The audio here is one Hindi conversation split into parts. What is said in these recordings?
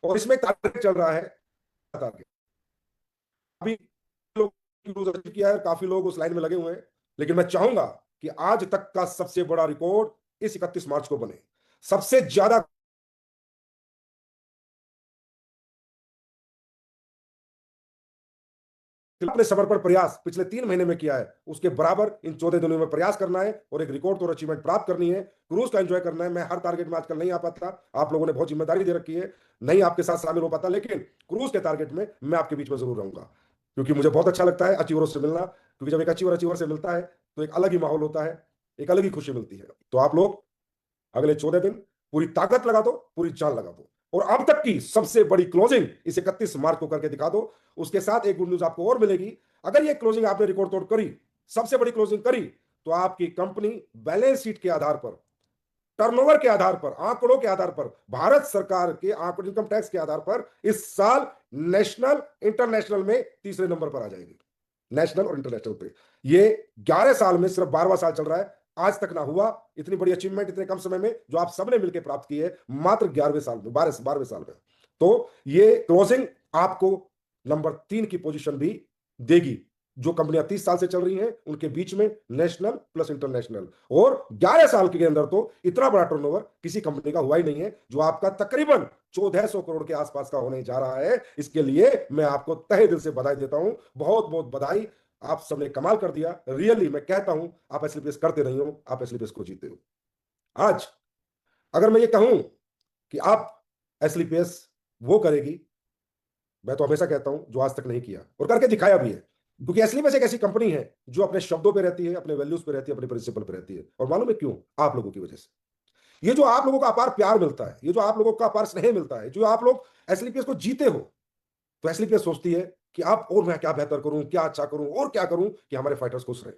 और इसमें टारगेट चल रहा है, टारगेट अभी लोग किया है, काफी लोग उस लाइन में लगे हुए हैं, लेकिन मैं चाहूंगा कि आज तक का सबसे बड़ा रिकॉर्ड इस 31 मार्च को बने। सबसे ज्यादा अपने समर्पण प्रयास पिछले 3 महीने में किया है, उसके बराबर इन 14 दिनों में प्रयास करना है और एक रिकॉर्ड और अचीवमेंट प्राप्त करनी है। क्रूज का एंजॉय करना है। मैं हर टारगेट में आजकल नहीं आ पाता, आप लोगों ने बहुत जिम्मेदारी दे रखी है, नहीं आपके साथ शामिल हो पाता, लेकिन क्रूज के टारगेट में मैं आपके बीच में जरूर रहूंगा, क्योंकि मुझे बहुत अच्छा लगता है अचीवरों से मिलना, क्योंकि जब एक अचीवर से मिलता है तो एक अलग ही माहौल होता है, एक अलग ही खुशी मिलती है। तो आप लोग अगले 14 दिन पूरी ताकत लगा दो, पूरी जान लगा दो, और अब तक की सबसे बड़ी क्लोजिंग इस 31 मार्च को करके दिखा दो। उसके साथ एक गुड न्यूज आपको और मिलेगी, अगर ये क्लोजिंग आपने रिकॉर्ड तोड़ करी, सबसे बड़ी क्लोजिंग करी, तो आपकी कंपनी बैलेंस शीट के आधार पर, टर्नओवर के आधार पर, आंकड़ों के आधार पर, भारत सरकार के आंकड़ों, इनकम टैक्स के आधार पर इस साल नेशनल इंटरनेशनल में तीसरे नंबर पर आ जाएगी। नेशनल और इंटरनेशनल पे ये 11 साल में सिर्फ 12वां साल चल रहा है, आज तक ना हुआ इतनी बड़ी अचीवमेंट इतने कम समय में जो आप सबने मिलकर प्राप्त की है, मात्र 11वें साल में, 12वें साल में। तो ये क्लोजिंग आपको नंबर 3 की पोजीशन भी देगी। जो कंपनियां 30 साल से चल रही हैं उनके बीच में नेशनल प्लस इंटरनेशनल, और 11 साल के अंदर तो इतना बड़ा टर्नओवर किसी कंपनी का हुआ ही नहीं है, जो आपका तकरीबन 1400 करोड़ के आसपास का होने जा रहा है। इसके लिए मैं आपको तहे दिल से बधाई देता हूं, बहुत बहुत बधाई। आप सबने कमाल कर दिया, रियली मैं कहता हूं, आप एसलीपीएस करते रही हो, आप एसलीपीएस को जीते हो। आज अगर मैं ये कहूं कि आप एसलीपीएस वो करेगी, मैं तो हमेशा कहता हूं जो आज तक नहीं किया, और करके दिखाया भी है, क्योंकि एसलीपीएस एक ऐसी कंपनी है जो अपने शब्दों पे रहती है, अपने वैल्यूज पे रहती है, अपने प्रिंसिपल पे रहती है। और मालूम है क्यों? आप लोगों की वजह से। ये जो आप लोगों का अपार प्यार मिलता है, ये जो आप लोगों का अपार स्नेह मिलता है, जो आप लोग एसलीपीएस को जीते हो, तो एसलीपीएस सोचती है कि आप और मैं क्या बेहतर करूं, क्या अच्छा करूं और क्या करूं कि हमारे फाइटर्स खुश रहे।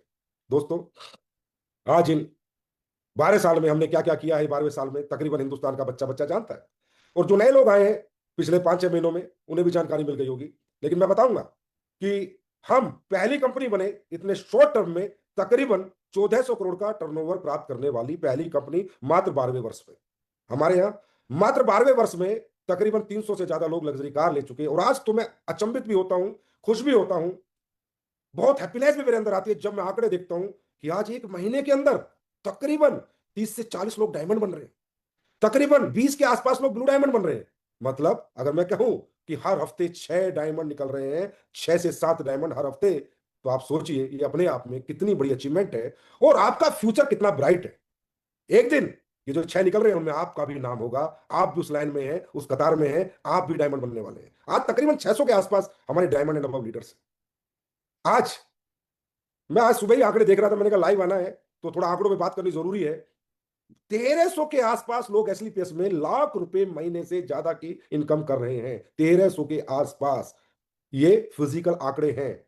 दोस्तों, आज इन 12 साल में हमने क्या क्या किया है, 12वें साल में तकरीबन हिंदुस्तान का बच्चा बच्चा जानता है, और जो नए लोग आए हैं पिछले 5-6 महीनों में, उन्हें भी जानकारी मिल गई होगी। लेकिन मैं बताऊंगा कि हम पहली कंपनी बने इतने शॉर्ट टर्म में तकरीबन 1400 करोड़ का टर्नओवर प्राप्त करने वाली पहली कंपनी, मात्र 12वें वर्ष में। हमारे यहां मात्र 12वें वर्ष में तकरीबन 300 से ज्यादा लोग लग्जरी कार ले चुके हैं। और आज तो मैं अचंभित भी होता हूं, खुश भी होता हूं, बहुत हैप्पीनेस भी मेरे अंदर आती है जब मैं आंकड़े देखता हूं कि आज एक महीने के अंदर तकरीबन 30 से 40 लोग डायमंड बन रहे हैं, तकरीबन 20 के आसपास लोग ब्लू डायमंड बन रहे हैं। मतलब अगर मैं कहूं कि हर हफ्ते 6 डायमंड निकल रहे हैं, 6 से 7 डायमंड हर हफ्ते, तो आप सोचिए ये अपने आप में कितनी बड़ी अचीवमेंट है, और आपका फ्यूचर कितना ब्राइट है। एक दिन ये जो 6 निकल रहे हैं उनमें आपका भी नाम होगा, आप भी उस लाइन में हैं, उस कतार में हैं, आप भी डायमंड बनने वाले हैं। आज तकरीबन 600 के आसपास हमारे डायमंड एंड अबव लीडर्स। आज मैं आज सुबह ही आंकड़े देख रहा था, मैंने कहा लाइव आना है तो थोड़ा आंकड़ों पे बात करनी जरूरी है। 1300 के आसपास लोग एसलीपीएस में लाख रुपए महीने से ज्यादा की इनकम कर रहे हैं, 1300 के आसपास। ये फिजिकल आंकड़े हैं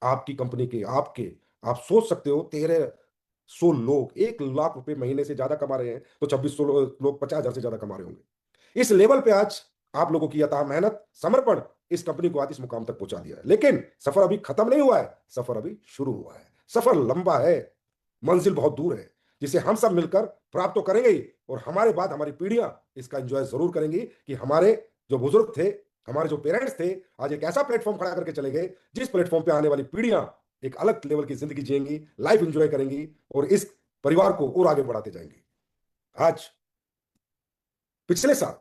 आपकी कंपनी के, आपके। आप सोच सकते हो 1300 लोग 1 लाख रुपए महीने से ज्यादा कमा रहे हैं, तो 2600 लोग 50,000 से ज्यादा कमा रहे होंगे। इस लेवल पे आज आप लोगों की अथाह मेहनत, समर्पण इस कंपनी को आज इस मुकाम तक पहुंचा दिया है। लेकिन सफर अभी खत्म नहीं हुआ है, सफर अभी शुरू हुआ है। सफर लंबा है, मंजिल बहुत दूर है, जिसे हम सब मिलकर प्राप्त तो करेंगे ही, और हमारे बाद हमारी पीढ़ियां इसका एंजॉय जरूर करेंगी कि हमारे जो बुजुर्ग थे, हमारे जो पेरेंट्स थे, आज एक ऐसा प्लेटफॉर्म खड़ा करके चले गए जिस प्लेटफॉर्म पे आने वाली पीढ़ियां एक अलग लेवल की जिंदगी जिएंगी, लाइफ एंजॉय करेंगी, और इस परिवार को और आगे बढ़ाते जाएंगी। आज पिछले साल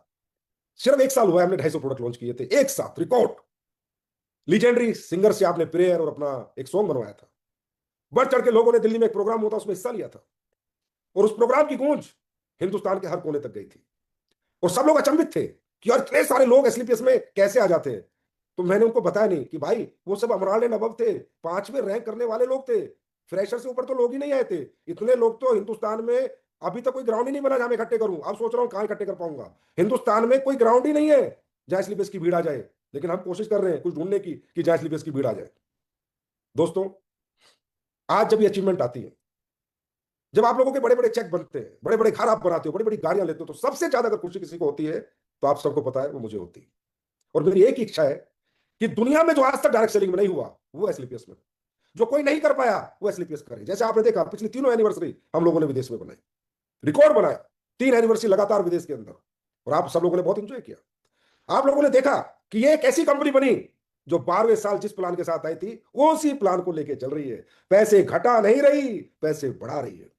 सिर्फ 1 साल हुआ है, हमने 250 प्रोडक्ट लॉन्च किए थे एक साथ, रिकॉर्ड। लीजेंडरी सिंगर से आपने प्रेयर और अपना एक सॉन्ग बनवाया था, बढ़ चढ़ के लोगों ने, दिल्ली में एक प्रोग्राम होता उसमें हिस्सा लिया था, और उस प्रोग्राम की गूंज हिंदुस्तान के हर कोने तक गई थी, और सब लोग अचंभित थे कि यार इतने सारे लोग एसलीपीएस में कैसे आ जाते हैं। तो मैंने उनको बताया नहीं कि भाई वो सब अमराल एंड अबव थे, 5वें रैंक करने वाले लोग थे, फ्रेशर से ऊपर तो लोग ही नहीं आए थे। इतने लोग तो हिंदुस्तान में अभी तक कोई ग्राउंड ही नहीं बना जहां मैं इकट्ठे करूं। अब सोच रहा हूं कहां इकट्ठे कर पाऊंगा, हिंदुस्तान में कोई ग्राउंड ही नहीं है जहां एसलीपीएस की भीड़ आ जाए, लेकिन हम कोशिश कर रहे हैं कुछ ढूंढने की कि जहां एसलीपीएस की भीड़ आ जाए। दोस्तों, आज जब ये अचीवमेंट आती है, जब आप लोगों के बड़े बड़े चेक बनते हैं, बड़े बड़े घर आप बनाते हो, बड़ी बड़ी गाड़ियां लेते हो, तो सबसे ज्यादा अगर खुशी किसी को होती है तो आप सबको पता है वो मुझे होती है। और मेरी एक ही इच्छा है कि दुनिया में जो आज तक डायरेक्ट सेलिंग में नहीं हुआ वो एसलीपीएस में, जो कोई नहीं कर पाया वो एसलीपीएस करे। जैसे आपने देखा पिछली तीनों एनिवर्सरी हम लोगों ने विदेश में बनाई, रिकॉर्ड बनाया, 3 एनिवर्सरी लगातार विदेश के अंदर, और आप सब लोगों ने बहुत एंजॉय किया। आप लोगों ने देखा कि ये एक ऐसी कंपनी बनी जो 12वें साल जिस प्लान के साथ आई थी उसी प्लान को लेके चल रही है। पैसे घटा नहीं रही, पैसे बढ़ा रही है।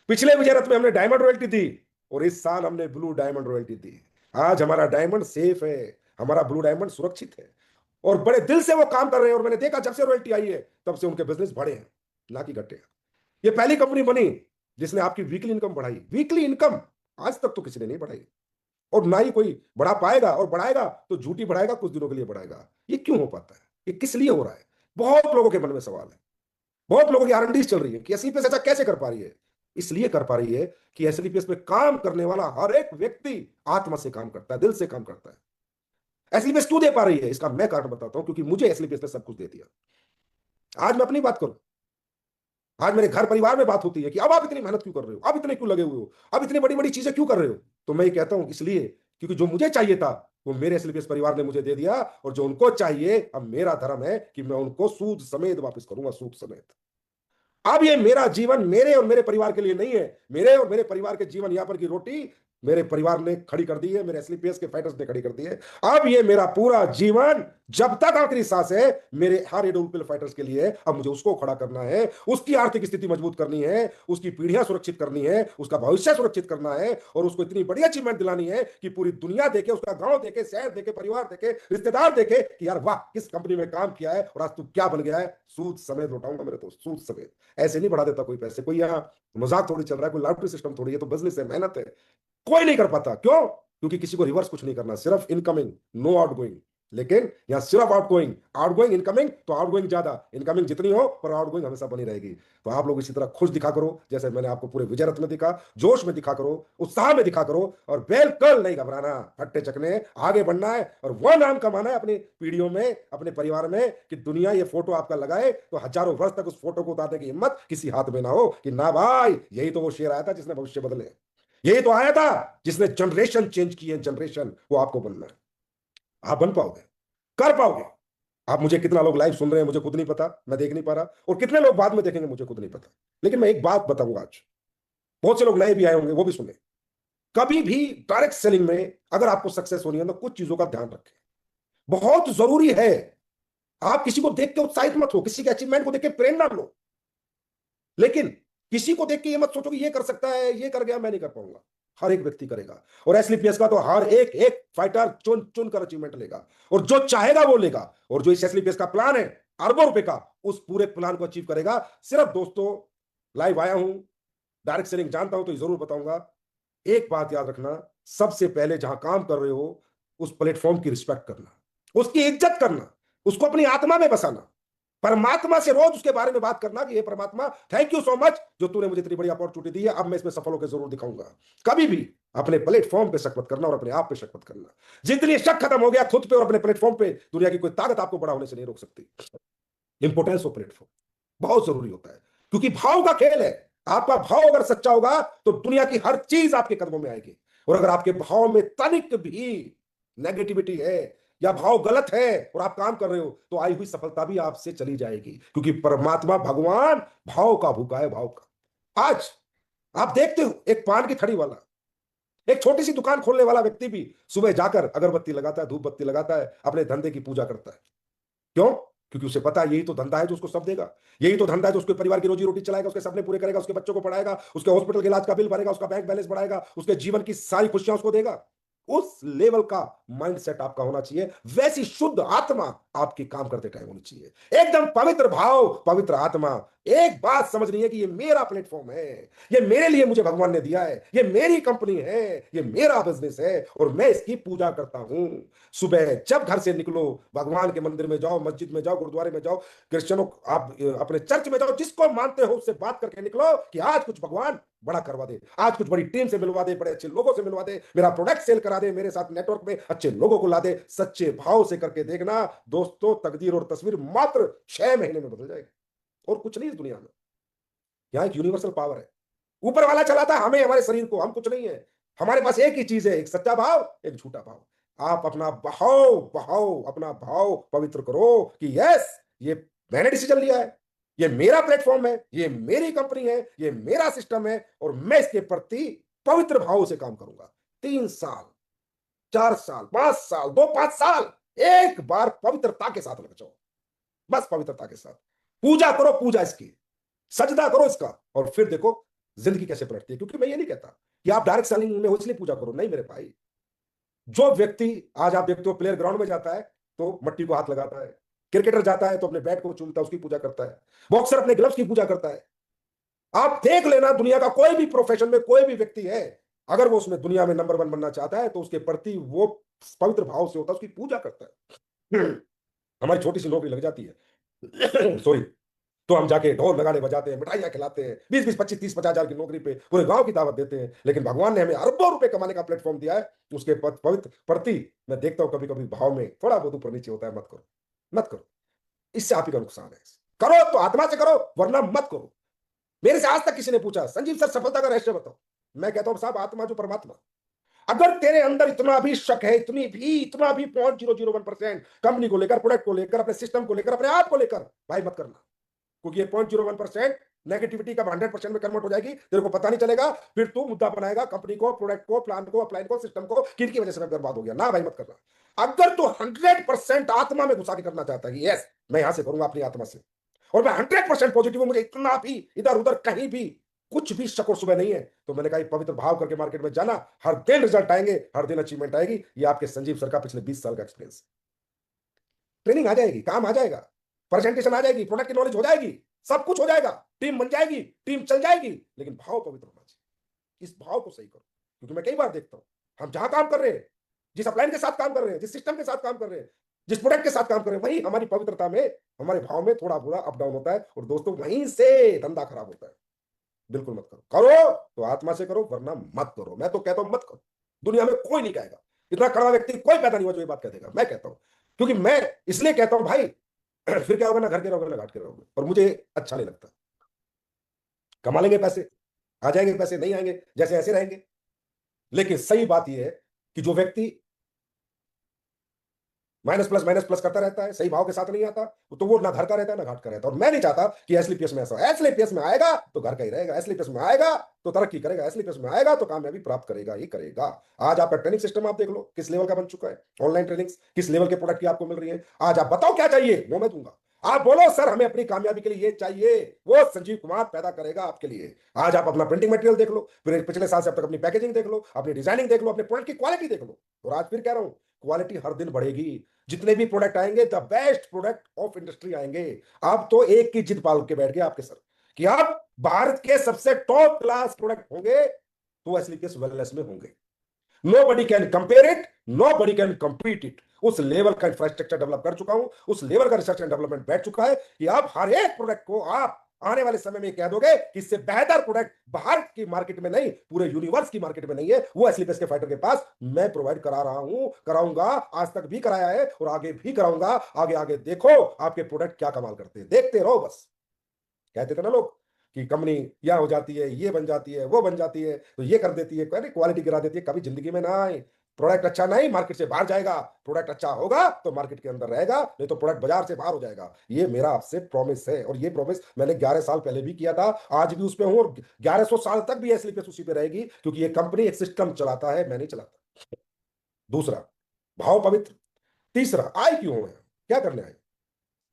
पिछले विजय रथ में हमने डायमंड रॉयल्टी दी और इस साल हमने ब्लू डायमंड रॉयल्टी दी। आज हमारा डायमंड सेफ है, हमारा ब्लू डायमंड सुरक्षित है और बड़े दिल से वो काम कर रहे हैं। और मैंने देखा जब से रॉयल्टी आई है तब से उनके बिजनेस बढ़े हैं, ना कि घटे हैं। ये पहली कंपनी बनी जिसने आपकी वीकली इनकम बढ़ाई। वीकली इनकम आज तक तो किसी ने नहीं बढ़ाई और ना ही कोई बढ़ा पाएगा, और बढ़ाएगा तो झूठी बढ़ाएगा, कुछ दिनों के लिए बढ़ाएगा। ये क्यों हो पाता है? ये किस लिए हो रहा है? बहुत लोगों के मन में सवाल है। बहुत लोगों की आरएनडी चल रही है कि एसलीपीएस ऐसा कैसे कर पा रही है। इसलिए कर पा रही है कि एसलीपीएस में काम करने वाला हर एक व्यक्ति आत्मा से काम करता है, दिल से काम करता है। एसलीपीएस क्यों दे पा रही है इसका मैं कारण बताता हूं, क्योंकि मुझे एसलीपीएस ने सब कुछ दे दिया। आज मैं अपनी बात करूं, आज मेरे घर परिवार में बात होती है कि अब आप इतनी मेहनत क्यों कर रहे हो, अब इतने क्यों लगे हुए हो, अब इतनी बड़ी बड़ी चीजें क्यों कर रहे हो। तो मैं ये कहता हूं इसलिए क्योंकि जो मुझे चाहिए था वो मेरे एसलीपीएस परिवार ने मुझे दे दिया, और जो उनको चाहिए अब मेरा धर्म है कि मैं उनको सूद समेत वापस करूंगा, सूद समेत। अब ये मेरा जीवन मेरे और मेरे परिवार के लिए नहीं है। मेरे और मेरे परिवार के जीवन यापन की रोटी मेरे परिवार ने खड़ी कर दी है, मेरे एसलीपीएस के फाइटर्स ने खड़ी कर दी है। अब ये मेरा पूरा जीवन जब तक आखिरी सांस है मेरे हर एडोल्फिल फाइटर्स के लिए। अब मुझे उसको खड़ा करना है, उसकी आर्थिक स्थिति मजबूत करनी है, उसकी पीढ़ियां सुरक्षित करनी है, उसका भविष्य सुरक्षित करना है, और उसको इतनी बड़ी अचीवमेंट दिलानी है कि पूरी दुनिया देखे, उसका गांव देखे, शहर देखे, परिवार देखे, रिश्तेदार देखे कि यार वाह किस कंपनी में काम किया है और आज तू क्या बन गया है। सूद समेत लौटाऊंगा मेरे दोस्त, सूद समेत। ऐसे नहीं बढ़ा देता कोई पैसे। कोई यहाँ मजाक थोड़ी चल रहा है, कोई लॉटरी सिस्टम थोड़ी है। तो बिजनेस है, मेहनत है। कोई नहीं कर पाता। क्यों? क्योंकि किसी को रिवर्स कुछ नहीं करना, सिर्फ इनकमिंग, नो आउटगोइंग। लेकिन यहां सिर्फ आउटगोइंग, आउटगोइंग इनकमिंग, तो आउटगोइंग ज्यादा, इनकमिंग जितनी हो पर आउटगोइंग हमेशा बनी रहेगी। तो आप लोग इसी तरह खुश दिखा करो जैसे मैंने आपको पूरे विजय रथ में दिखा, जोश में दिखा करो, उत्साह में दिखा करो, और बिल्कुल नहीं घबराना, फट्टे चकने, आगे बढ़ना है और वह नाम कमाना है अपनी पीढ़ियों में, अपने परिवार में, कि दुनिया ये फोटो आपका लगाए तो हजारों वर्ष तक उस फोटो को उतारने की हिम्मत किसी हाथ में ना हो कि ना भाई यही तो वो शेर आया था जिसने भविष्य बदले, यही तो आया था जिसने जनरेशन चेंज की है। जनरेशन वो आपको बनना है। आप बन पाओगे, कर पाओगे। आप मुझे कितना लोग लाइव सुन रहे हैं मुझे खुद नहीं पता, मैं देख नहीं पा रहा, और कितने लोग बाद में देखेंगे मुझे खुद नहीं पता। लेकिन मैं एक बात बताऊंगा आज, बहुत से लोग नए भी आए होंगे वो भी सुने। कभी भी डायरेक्ट सेलिंग में अगर आपको सक्सेस होनी है तो कुछ चीजों का ध्यान रखें, बहुत जरूरी है। आप किसी को देख के उत्साहित मत हो, किसी के अचीवमेंट को देख के प्रेरणा लो, लेकिन किसी को देख के ये मत सोचो कि ये कर सकता है, ये कर गया, मैं नहीं कर पाऊंगा। हर एक व्यक्ति करेगा, और एसलीपीएस का तो हर एक एक फाइटर चुन चुन कर अचीवमेंट लेगा, और जो चाहेगा वो लेगा। और जो इस एसलीपीएस का प्लान है अरबों रुपए का, उस पूरे प्लान को अचीव करेगा। सिर्फ दोस्तों लाइव आया हूं, डायरेक्ट सेलिंग जानता हूं तो जरूर बताऊंगा। एक बात याद रखना, सबसे पहले जहां काम कर रहे हो उस प्लेटफॉर्म की रिस्पेक्ट करना, उसकी इज्जत करना, उसको अपनी आत्मा में बसाना, परमात्मा से रोज उसके बारे में बात करना कि ये परमात्मा थैंक यू सो मच जो तूने मुझे इतनी बड़ी अपॉर्चुनिटी दी है, अब मैं इसमें सफल होकर जरूर दिखाऊंगा। कभी भी अपने प्लेटफॉर्म पे शक मत करना और अपने आप पे शक मत करना। जितनी शक खत्म हो गया खुद पे और अपने प्लेटफॉर्म पे, दुनिया की कोई ताकत आपको बड़ा होने से नहीं रोक सकती। इंपोर्टेंस ऑफ प्लेटफॉर्म बहुत जरूरी होता है, क्योंकि भाव का खेल है। आपका भाव अगर सच्चा होगा तो दुनिया की हर चीज आपके कदमों में आएगी, और अगर आपके भाव में तनिक भी नेगेटिविटी है या भाव गलत है और आप काम कर रहे हो तो आई हुई सफलता भी आपसे चली जाएगी, क्योंकि परमात्मा भगवान भाव का भूखा है, भाव का। आज आप देखते हो एक पान की थड़ी वाला, एक छोटी सी दुकान खोलने वाला व्यक्ति भी सुबह जाकर अगरबत्ती लगाता है, धूप बत्ती लगाता है, अपने धंधे की पूजा करता है। क्यों? क्योंकि उसे पता है यही तो धंधा है जो उसको सब देगा, यही तो धंधा है जो उसके परिवार की रोजी रोटी चलाएगा, उसके सपने पूरे करेगा, उसके बच्चों को पढ़ाएगा, उसके हॉस्पिटल के इलाज का बिल भरेगा, उसका बैंक बैलेंस बढ़ाएगा, उसके जीवन की सारी खुशियां उसको देगा। उस लेवल का माइंडसेट आपका होना चाहिए, वैसी शुद्ध आत्मा आपकी काम करते टाइम होनी चाहिए, एकदम पवित्र भाव, पवित्र आत्मा। एक बात समझनी है कि ये मेरा प्लेटफॉर्म है, ये मेरे लिए मुझे भगवान ने दिया है, ये मेरी कंपनी है, ये मेरा बिजनेस है और मैं इसकी पूजा करता हूं। सुबह जब घर से निकलो, भगवान के मंदिर में जाओ, मस्जिद में जाओ, गुरुद्वारे में जाओ, क्रिश्चियनों आप अपने चर्च में जाओ, जिसको मानते हो उससे बात करके निकलो कि आज कुछ भगवान बड़ा करवा दे, आज कुछ बड़ी टीम से मिलवा दे, बड़े अच्छे लोगों से मिलवा दे, मेरा प्रोडक्ट सेल करा दे, मेरे साथ नेटवर्क में अच्छे लोगों को ला दे। सच्चे भाव से करके देखना दोस्तों, तकदीर और तस्वीर मात्र 6 महीने में बदल जाएगी। और कुछ नहीं इस दुनिया में, यहां एक यूनिवर्सल पावर है, ऊपर वाला चलाता है हमें, हमारे शरीर को, हम कुछ नहीं है। हमारे पास एक ही चीज है, एक सच्चा भाव, एक झूठा भाव। आप अपना भाव भाव अपना भाव पवित्र करो कि यस ये मैंने डिसीजन लिया है, ये मेरा प्लेटफॉर्म है, ये मेरी कंपनी है, ये मेरा सिस्टम है और मैं इसके प्रति पवित्र भाव से काम करूंगा। 3 साल 4 साल, 5 साल, 2-5 साल एक बार पवित्रता के साथ लग जाओ, बस पवित्रता के साथ पूजा करो, पूजा इसकी, सजदा करो इसका, और फिर देखो जिंदगी कैसे पलटती है। क्योंकि मैं ये नहीं कहता कि आप डायरेक्ट सेलिंग में हो इसलिए पूजा करो, नहीं मेरे भाई। जो व्यक्ति, आज आप देखते हो प्लेयर ग्राउंड में जाता है तो मट्टी को हाथ लगाता है, क्रिकेटर जाता है तो अपने बैट को चूमता है, उसकी पूजा करता है, बॉक्सर अपने ग्लव्स की पूजा करता है। आप देख लेना, दुनिया का कोई भी प्रोफेशन में कोई भी व्यक्ति है, अगर वो उसमें दुनिया में नंबर 1 बनना चाहता है तो उसके प्रति वो पवित्र भाव से होता है, उसकी पूजा करता है। हमारी छोटी सी नौकरी लग जाती है सॉरी, तो हम जाके ढोल लगाने बजाते हैं, मिठाइयां खिलाते हैं, 20-20, 25-30, 50 हजार की नौकरी पे पूरे गांव की दावत देते हैं। लेकिन भगवान ने हमें अरबों रुपए कमाने का प्लेटफॉर्म दिया है, उसके पवित्र प्रति मैं देखता हूं कभी कभी भाव में थोड़ा बहुत ऊपर नीचे होता है। मत करो, मत करो, इससे आप ही का नुकसान है। करो तो आत्मा से करो, वरना मत करो। मेरे से आज तक किसी ने पूछा संजीव सर सफलता का रहस्य बताओ, मैं कहता हूं साहब आत्मा जो परमात्मा, अगर तेरे अंदर इतना भी शक है, इतना भी 0.001% कंपनी को लेकर, प्रोडक्ट को लेकर, अपने सिस्टम को लेकर, अपने आप को लेकर, भाई मत करना। क्योंकि ये 0.01% नेगेटिविटी का 100% में कन्वर्ट हो जाएगी, तेरे को पता नहीं चलेगा, फिर तू मुद्दा बनाएगा कंपनी को, प्रोडक्ट को, प्लान को, अप्लाइन को, सिस्टम को, किनकी वजह से मैं बर्बाद हो गया। ना भाई मत करना। अगर तू 100% आत्मा में घुसा के करना चाहता है कि यस मैं यहां से करूंगा अपनी आत्मा से, और मैं 100% पॉजिटिव हूं, मुझे इतना भी इधर उधर कहीं भी कुछ भी शक और सुबह नहीं है, तो मैंने कहा पवित्र भाव करके मार्केट में जाना, हर दिन रिजल्ट आएंगे, हर दिन अचीवमेंट आएगी। ये आपके संजीव सर का पिछले 20 साल का एक्सपीरियंस, ट्रेनिंग आ जाएगी, काम आ जाएगा, प्रेजेंटेशन आ जाएगी, प्रोडक्ट की नॉलेज हो जाएगी, सब कुछ हो जाएगा, टीम बन जाएगी, टीम चल जाएगी, लेकिन भाव पवित्र होना चाहिए। इस भाव को सही करो। क्योंकि मैं कई बार देखता हूं, हम जहां काम कर रहे हैं, जिस अपलाइन के साथ काम कर रहे हैं, जिस सिस्टम के साथ काम कर रहे हैं, जिस प्रोडक्ट के साथ काम कर रहे हैं, वही हमारी पवित्रता में, हमारे भाव में थोड़ा बुरा अप डाउन होता है, और दोस्तों वहीं से धंधा खराब होता है। बिल्कुल मत करो, करो तो आत्मा से करो, वरना मत करो। मैं तो कहता हूं मत करो। दुनिया में कोई नहीं कहेगा, इतना कड़वा व्यक्ति कोई पैदा नहीं हुआ जो ये बात कह देगा। मैं कहता हूं, क्योंकि मैं इसलिए कहता हूं भाई, फिर क्या होगा, ना घर के रहोगे ना घाट के रहोगे, और मुझे अच्छा नहीं लगता। कमा लेंगे पैसे, आ जाएंगे पैसे, नहीं आएंगे जैसे ऐसे रहेंगे। लेकिन सही बात यह है कि जो व्यक्ति माइनस प्लस करता रहता है, सही भाव के साथ नहीं आता, तो वो ना घर का रहता है ना घाट का रहता है। और मैं नहीं चाहता कि एसलीपीएस में ऐसा, एसलीपीएस में आएगा तो घर का ही रहेगा, एसलीपीएस में आएगा तो तरक्की करेगा, एसलीपीएस में आएगा तो कामयाबी प्राप्त करेगा ही करेगा। आज आपका ट्रेनिंग सिस्टम आप देख लो किस लेवल का बन चुका है, ऑनलाइन ट्रेनिंग किस लेवल के प्रोडक्ट की आपको मिल रही है। आज आप बताओ क्या चाहिए, वो मैं दूंगा। आप बोलो सर हमें अपनी कामयाबी के लिए ये चाहिए, वो संजीव कुमार पैदा करेगा आपके लिए। आज आप अपना प्रिंटिंग मटेरियल देख लो, फिर पिछले साल से अब तक अपनी पैकेजिंग देख लो, अपनी डिजाइनिंग देख लो, अपने प्रोडक्ट की क्वालिटी देख लो। और आज फिर कह रहा हूं, क्वालिटी हर दिन बढ़ेगी। जितने भी प्रोडक्ट आएंगे the best product of industry आएंगे। आप तो एक की जिद पाल के बैठ गए आपके सर कि आप भारत के सबसे टॉप क्लास प्रोडक्ट होंगे, तो एसलीपीएस वेलनेस में होंगे। Nobody can compare it, nobody can compete it. उस लेवल का इंफ्रास्ट्रक्चर डेवलप कर चुका हूं, उस लेवल का रिसर्च एंड डेवलपमेंट बैठ चुका है कि आप हर एक प्रोडक्ट को आप आने वाले समय में कह दोगे कि इससे बेहतर प्रोडक्ट भारत की मार्केट में नहीं, पूरे यूनिवर्स की मार्केट में नहीं है, वो एसलीपीएस के फाइटर के पास मैं प्रोवाइड करा रहा हूं, कराऊंगा, आज तक भी कराया है और आगे भी कराऊंगा। आगे आगे देखो आपके प्रोडक्ट क्या कमाल करते हैं, देखते रहो बस। कहते थे ना लोग कि कंपनी यह हो जाती है, ये बन जाती है, वो बन जाती है, तो ये कर देती है, क्वालिटी गिरा देती है, कभी जिंदगी में ना आए। प्रोडक्ट अच्छा नहीं मार्केट से बाहर जाएगा, प्रोडक्ट अच्छा होगा तो मार्केट के अंदर रहेगा, नहीं तो प्रोडक्ट बाजार से बाहर हो जाएगा। ये मेरा आपसे प्रॉमिस है, और ये प्रॉमिस मैंने 11 साल पहले भी किया था, आज भी उस पर हूं, और 1100 साल तक भी ऐसी उसी पे रहेगी, क्योंकि ये कंपनी एक सिस्टम चलाता है, मैं नहीं चलाता। दूसरा, भाव पवित्र। तीसरा, आए क्यों हो, क्या करने आए?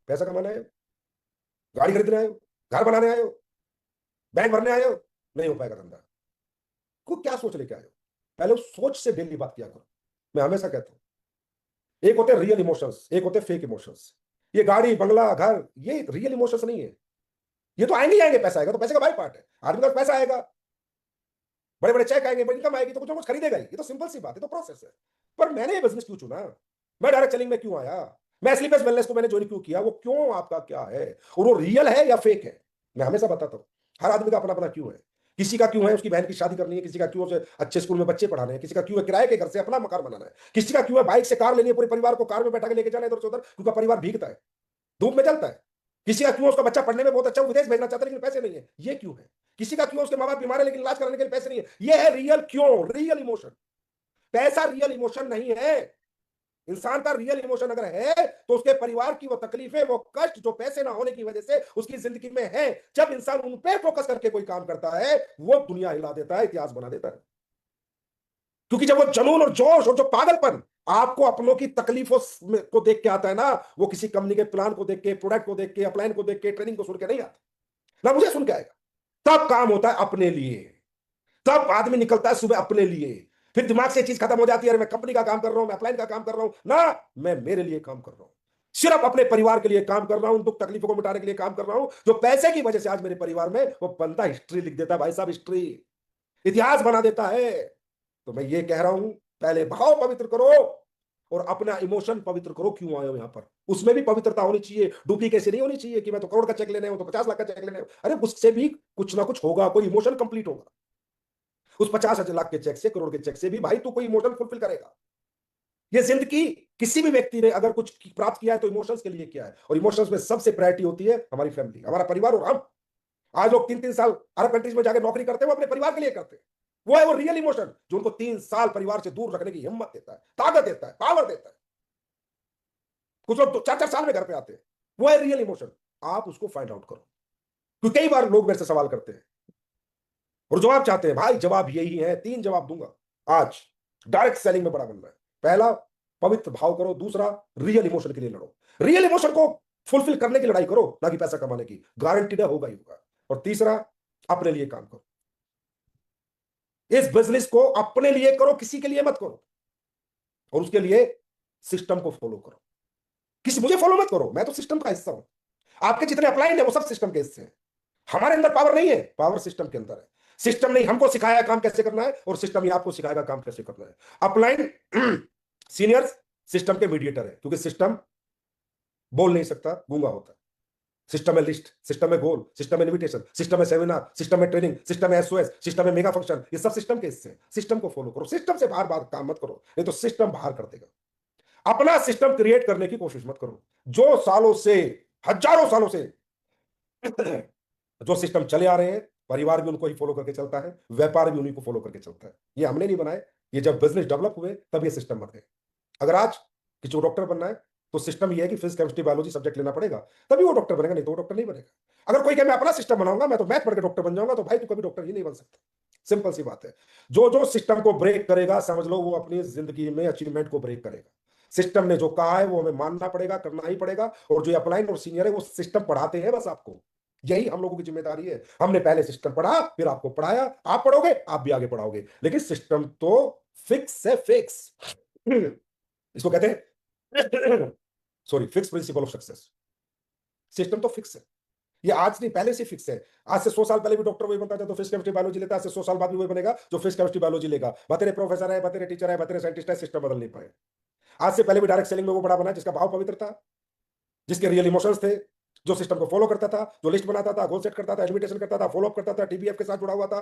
पैसा कमाने आए हो, गाड़ी खरीदने आए हो, घर बनाने आए हो, बैंक भरने आए हो? नहीं हो पाएगा धंधा। को क्या सोच लेके आए हो? पहले उस सोच से डेली बात किया करो। मैं हमेशा कहता हूं, एक होते रियल इमोशंस, एक होते फेक इमोशंस। ये गाड़ी बंगला घर, ये रियल इमोशंस नहीं है। ये तो आएंगे ही आएंगे, पैसा आएगा तो पैसे का बाई पार्ट है। आदमी का पैसा आएगा, बड़े बड़े चेक आएंगे, बड़ी इनकम आएगी तो कुछ ना कुछ खरीदेगा ही, ये तो सिंपल सी बात है, तो प्रोसेस है। पर मैंने ये बिजनेस क्यों चुना, मैं डायरेक्ट सेलिंग में क्यों आया, मैं स्लीपर्स वेलनेस को मैंने ज्वाइन क्यों किया, वो क्यों आपका क्या है, और वो रियल है या फेक है। मैं हमेशा बताता हूं, हर आदमी का अपना अपना क्यों है। किसी का क्यों है उसकी बहन की शादी करनी है, किसी का क्यों है अच्छे स्कूल में बच्चे पढ़ाने हैं, किसी का क्यों है किराए के घर से अपना मकान बनाना है, किसी का क्यों है बाइक से कार लेनी है, पूरे परिवार को कार में बैठा के लेके जाना इधर से उधर, क्योंकि परिवार भीगता है, धूप में जलता है। किसी का क्यों उसका बच्चा पढ़ने में बहुत अच्छा, विदेश भेजना चाहता है लेकिन पैसे नहीं है, ये क्यों है। किसी का क्यों उसके माँ बाप बीमार है लेकिन इलाज कराने के लिए पैसे नहीं है, ये है रियल क्यों, रियल इमोशन। पैसा रियल इमोशन नहीं है। इंसान का रियल इमोशन अगर है तो उसके परिवार की वो तकलीफें, वो कष्ट जो पैसे ना होने की वजह से उसकी जिंदगी में है, जब इंसान उन पे फोकस करके कोई काम करता है वो दुनिया हिला देता है, इतिहास बना देता है। क्योंकि जब वो जुनून और जोश और जो पागलपन आपको अपनों की तकलीफों को देख के आता है ना, वो किसी कंपनी के प्लान को देख के, प्रोडक्ट को देख के, अपलाइन को देख के, ट्रेनिंग को सुन के नहीं आता, ना मुझे सुन के आएगा। तब काम होता है अपने लिए, तब आदमी निकलता है सुबह अपने लिए। फिर दिमाग से चीज खत्म हो जाती है, अरे मैं कंपनी का काम कर रहा हूं, मैं अपलाइन का काम कर रहा हूं ना, मैं मेरे लिए काम कर रहा हूं, सिर्फ अपने परिवार के लिए काम कर रहा हूं, दुख तकलीफों को मिटाने के लिए काम कर रहा हूं। जो पैसे की वजह से आज मेरे परिवार में वो बंदा हिस्ट्री लिख देता है, भाई साहब, हिस्ट्री, इतिहास बना देता है। तो मैं ये कह रहा हूं, पहले भाव पवित्र करो और अपना इमोशन पवित्र करो। क्यों आए हो यहां पर, उसमें भी पवित्रता होनी चाहिए, डुप्लीकेसी नहीं होनी चाहिए कि मैं तो करोड़ का चेक लेने हूं तो 50 लाख का चेक लेने हूं। अरे उससे भी कुछ ना कुछ होगा, कोई इमोशन कंप्लीट होगा। उस 50 लाख के चेक से, करोड़ के चेक से भी भाई तू कोई इमोशन फुलफिल करेगा। ये जिंदगी किसी भी व्यक्ति ने अगर कुछ प्राप्त किया है तो इमोशंस के लिए किया है, और इमोशंस में सबसे प्रायोरिटी होती है हमारी फैमिली, हमारा परिवार और हम। आज लोग 3-3 साल अरब कंट्रीज में जाकर नौकरी करते हैं, वो अपने परिवार के लिए करते हैं। वो है वो रियल इमोशन जो उनको 3 साल परिवार से दूर रखने की हिम्मत देता है, ताकत देता है, पावर देता है। कुछ लोग तो 4-4 साल में घर पे आते हैं, वो है रियल इमोशन। आप उसको फाइंड आउट करो, क्योंकि कई बार लोग मेरे से सवाल करते हैं और जवाब चाहते हैं, भाई जवाब यही है, 3 जवाब दूंगा आज। डायरेक्ट सेलिंग में बड़ा बनना है। पहला, पवित्र भाव करो। दूसरा, रियल इमोशन के लिए लड़ो। रियल इमोशन को फुलफिल करने की लड़ाई करो, ना कि पैसा कमाने की, गारंटीड होगा ही होगा। और तीसरा, अपने लिए काम करो। इस बिजनेस को अपने लिए करो, किसी के लिए मत करो। और उसके लिए सिस्टम को फॉलो करो। किसी मुझे फॉलो मत करो, मैं तो सिस्टम का हिस्सा हूं। आपके जितने अप्लाइड है वो सब सिस्टम के हिस्से हैं। हमारे अंदर पावर नहीं है, पावर सिस्टम के अंदर है। सिस्टम ने हमको सिखाया काम कैसे करना है, और सिस्टम ही आपको सिखाएगा काम कैसे करना है। अपलाइन सीनियर्स सिस्टम के मीडिएटर है, क्योंकि सिस्टम बोल नहीं सकता, गूंगा होता है। सिस्टम में लिस्ट, सिस्टम में गोल, सिस्टम में इन्विटेशन, सिस्टम में सेमिनार, सिस्टम में ट्रेनिंग, सिस्टम में एसओएस, सिस्टम में मेगा फंक्शन, ये सब सिस्टम के हिस्से हैं। सिस्टम को फॉलो करो, सिस्टम से बाहर बाहर काम मत करो, नहीं तो सिस्टम बाहर कर देगा। अपना सिस्टम क्रिएट करने की कोशिश मत करो। जो सालों से, हजारों सालों से जो सिस्टम चले आ रहे हैं, परिवार भी उनको ही फॉलो करके चलता है, व्यापार भी उन्हीं को फॉलो करके चलता है। ये हमने नहीं बनाए, ये जब बिजनेस डेवलप हुए तब ये सिस्टम बन गए। अगर आज किसी को डॉक्टर बनना है तो सिस्टम ये है कि फिजिक्स केमिस्ट्री बायोलॉजी सब्जेक्ट लेना पड़ेगा, तभी वो डॉक्टर बनेगा, नहीं तो वो डॉक्टर नहीं बनेगा। अगर कोई कहे मैं अपना सिस्टम बनाऊंगा, मैं तो मैथ पढ़ के डॉक्टर बन जाऊंगा, तो भाई तू कभी डॉक्टर ही नहीं बन सकता। सिंपल सी बात है। जो जो सिस्टम को ब्रेक करेगा, समझ लो वो अपनी जिंदगी में अचीवमेंट को ब्रेक करेगा। सिस्टम ने जो कहा है वो हमें मानना पड़ेगा, करना ही पड़ेगा। और जो अपलाइन और सीनियर है वो सिस्टम पढ़ाते हैं बस आपको, यही हम लोगों की जिम्मेदारी है। हमने पहले सिस्टम पढ़ा, फिर आपको पढ़ाया, आप पढ़ोगे, आप भी आगे पढ़ाओगे, लेकिन सिस्टम तो फिक्स है, फिक्स। इसको कहते हैं sorry, fix principle of success. System तो फिक्स है, ये आज नहीं पहले से फिक्स है। आज से 100 साल पहले भी डॉक्टर वही बनता था तो फिजिक्स केमिस्ट्री बायोलॉजी लेता है, आज से 100 साल बाद भी वही बनेगा जो फिजिक्स केमिस्ट्री बायोलॉजी लेगा। बतेरे प्रोफेसर है, बतेरे टीचर है, बतेरे साइंटिस्ट है, सिस्टम बदल नहीं पाए। आज से पहले भी डायरेक्ट सेलिंग में वो बड़ा बना जिसका भाव पवित्र था, जिसके रियल इमोशंस थे, जो सिस्टम को फॉलो करता था, जो लिस्ट बनाता था, गोल सेट करता था, एडमिटेशन करता था, फॉलो अप करता था, टीबीएफ के साथ जुड़ा हुआ था,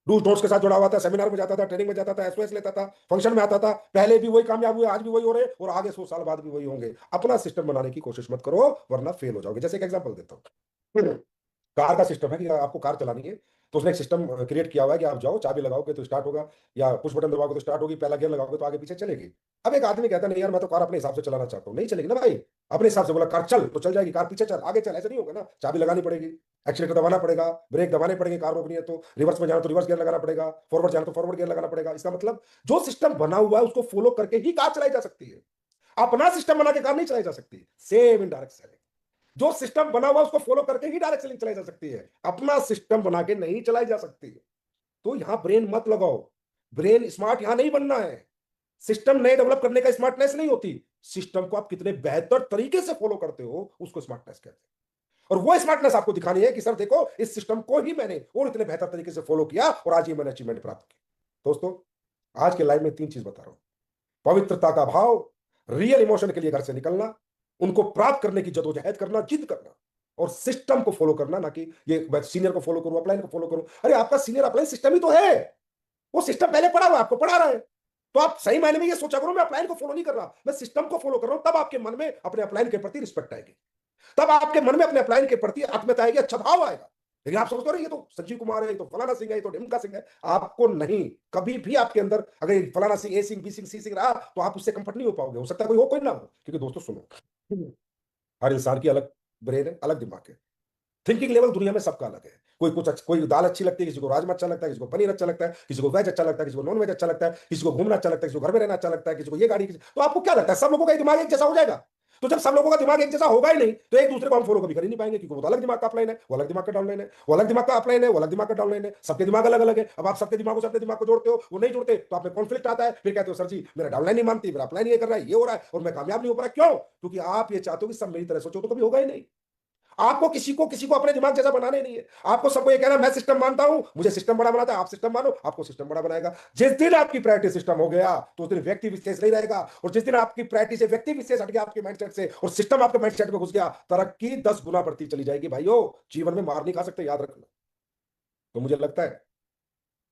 डूज नोट्स के साथ जुड़ा हुआ था, सेमिनार में जाता था, ट्रेनिंग में जाता था, एसओएस लेता था, फंक्शन में आता था। पहले भी वही कामयाब हुए, आज भी वही हो रहे, और आगे 100 साल बाद भी वही होंगे। अपना सिस्टम बनाने की कोशिश मत करो, वरना फेल हो जाओगे। जैसे एक एग्जांपल देता हूँ, कार का सिस्टम है कि आपको कार चलानी है, तो उसने एक सिस्टम क्रिएट किया हुआ है कि आप जाओ, चाबी लगाओगे तो स्टार्ट होगा, या पुश बटन दबाओगे तो स्टार्ट होगी, पहला गियर लगाओगे तो आगे पीछे चलेगी। अब एक आदमी कहता नहीं यार मैं तो कार अपने हिसाब से चलाना चाहता हूँ, नहीं चलेगी ना भाई। अपने हिसाब से बोला कार चल तो चल जाएगी, कार पीछे चल, आगे चल, ऐसे नहीं होगा ना। चाबी लगानी पड़ेगी, एक्सीलेटर दबाना पड़ेगा, ब्रेक दबाने पड़ेंगे, कार रोकनी है तो, रिवर्स में जाना तो रिवर्स गियर लगाना पड़ेगा, फॉरवर्ड जाना तो फॉरवर्ड गियर लगाना पड़ेगा। इसका मतलब जो सिस्टम बना हुआ है उसको फॉलो करके ही कार चलाई जा सकती है। अपना सिस्टम बना के कार नहीं चलाई जा सकती। सेम इन डायरेक्ट सेलिंग, जो सिस्टम बना हुआ उसको फॉलो करके ही डायरेक्ट सेलिंग चलाई जा सकती है, अपना सिस्टम बना के नहीं चलाई जा सकती। तो यहां ब्रेन मत लगाओ, ब्रेन स्मार्ट यहां नहीं बनना है। सिस्टम नए डेवलप करने का स्मार्टनेस नहीं होती, सिस्टम को आप कितने बेहतर तरीके से फॉलो करते हो उसको स्मार्टनेस कहते हैं। और वो स्मार्टनेस आपको दिखानी है कि सर देखो इस सिस्टम को ही मैंने और इतने बेहतर तरीके से फॉलो किया और आज ये मैंने अचीवमेंट प्राप्त की। दोस्तों, आज के लाइव में 3 चीज बता रहा हूं। पवित्रता का भाव, रियल इमोशन के लिए घर से निकलना, उनको प्राप्त करने की जदोजहद करना, जिद करना, और सिस्टम को फॉलो करना, ना कि ये सीनियर को फॉलो करूं, अपलाइन को फॉलो करूं। अरे आपका सीनियर अपलाइन सिस्टम ही तो है, वो सिस्टम पहले पढ़ा हुआ आपको पढ़ा रहा है। तो आप सही मायने में ये सोचा करो मैं अपलाइन को फॉलो नहीं कर रहा, मैं सिस्टम को फॉलो कर रहा हूं। तब आपके मन में अपने अपलाइन के प्रति रिस्पेक्ट आएगी, तब आपके मन में अपने अपलाइन के प्रति आत्मीयता आएगी, अच्छा भाव आएगा। लेकिन आप सोचते हो ये तो संजीव कुमार है, ये तो फलाना सिंह है, ये तो ढिमका सिंह है। आपको नहीं, कभी भी आपके अंदर अगर फलाना सिंह, ए सिंह, बी सिंह, सी सिंह रहा तो आप उससे कंफर्ट नहीं हो पाओगे। हो सकता है कोई हो, कोई ना हो। क्योंकि दोस्तों सुनो, हर इंसान की अलग ब्रेन है, अलग दिमाग है, थिंकिंग लेवल दुनिया में सबका अलग है। कोई दाल अच्छी लगती है, किसी को राजमा अच्छा लगता है, किसी को पनीर अच्छा लगता है, किसी को वेज अच्छा लगता है, किसी को नॉन वेज अच्छा लगता है, किसी को घूमना अच्छा लगता है, किसी को घर में रहना अच्छा लगता है, किसी को ये गाड़ी, तो आपको क्या लगता है सब लोगों का दिमाग एक जैसा हो जाएगा? तो जब सब लोगों का दिमाग एक जैसा होगा ही नहीं, तो एक दूसरे को हम फॉलो कभी कर ही नहीं पाएंगे, क्योंकि वो तो अलग दिमाग का अपलाइन है, वो अलग दिमाग का डाउनलाइन है, वो अलग दिमाग का अपलाइन है, वो अलग दिमाग का डाउनलाइन है, सबके दिमाग अलग अलग है। अब आप सबके दिमागों से अपने दिमाग को जोड़ते हो, वो नहीं जोड़ते, तो आप में कॉन्फ्लिक्ट आता है, फिर कहते हो सर जी मेरा डाउनलाइन नहीं मानती, मेरा अपलाइन ये कर रहा है, ये हो रहा है, और मैं कामयाब नहीं हो पा रहा। क्यों? क्योंकि आप ये चाहते हो कि सब मेरी तरह सोचो, तो कभी होगा ही नहीं। आपको किसी को अपने दिमाग जैसा बनाने नहीं है। आपको सबको ये कहना मैं सिस्टम मानता हूं, मुझे सिस्टम बड़ा बनाता है, आप सिस्टम मानो, आपको सिस्टम बड़ा बनाएगा। जिस दिन आपकी प्रायोरिटी सिस्टम हो गया, तो उस दिन व्यक्ति विशेष नहीं रहेगा, और जिस दिन आपकी प्रायोरिटी से व्यक्ति विशेष हट गया आपके माइंडसेट से, और सिस्टम आपके माइंडसेट में घुस गया, तरक्की 10 गुना बढ़ती चली जाएगी। भाइयों, जीवन में मार नहीं खा सकते, याद रखना। तो मुझे लगता है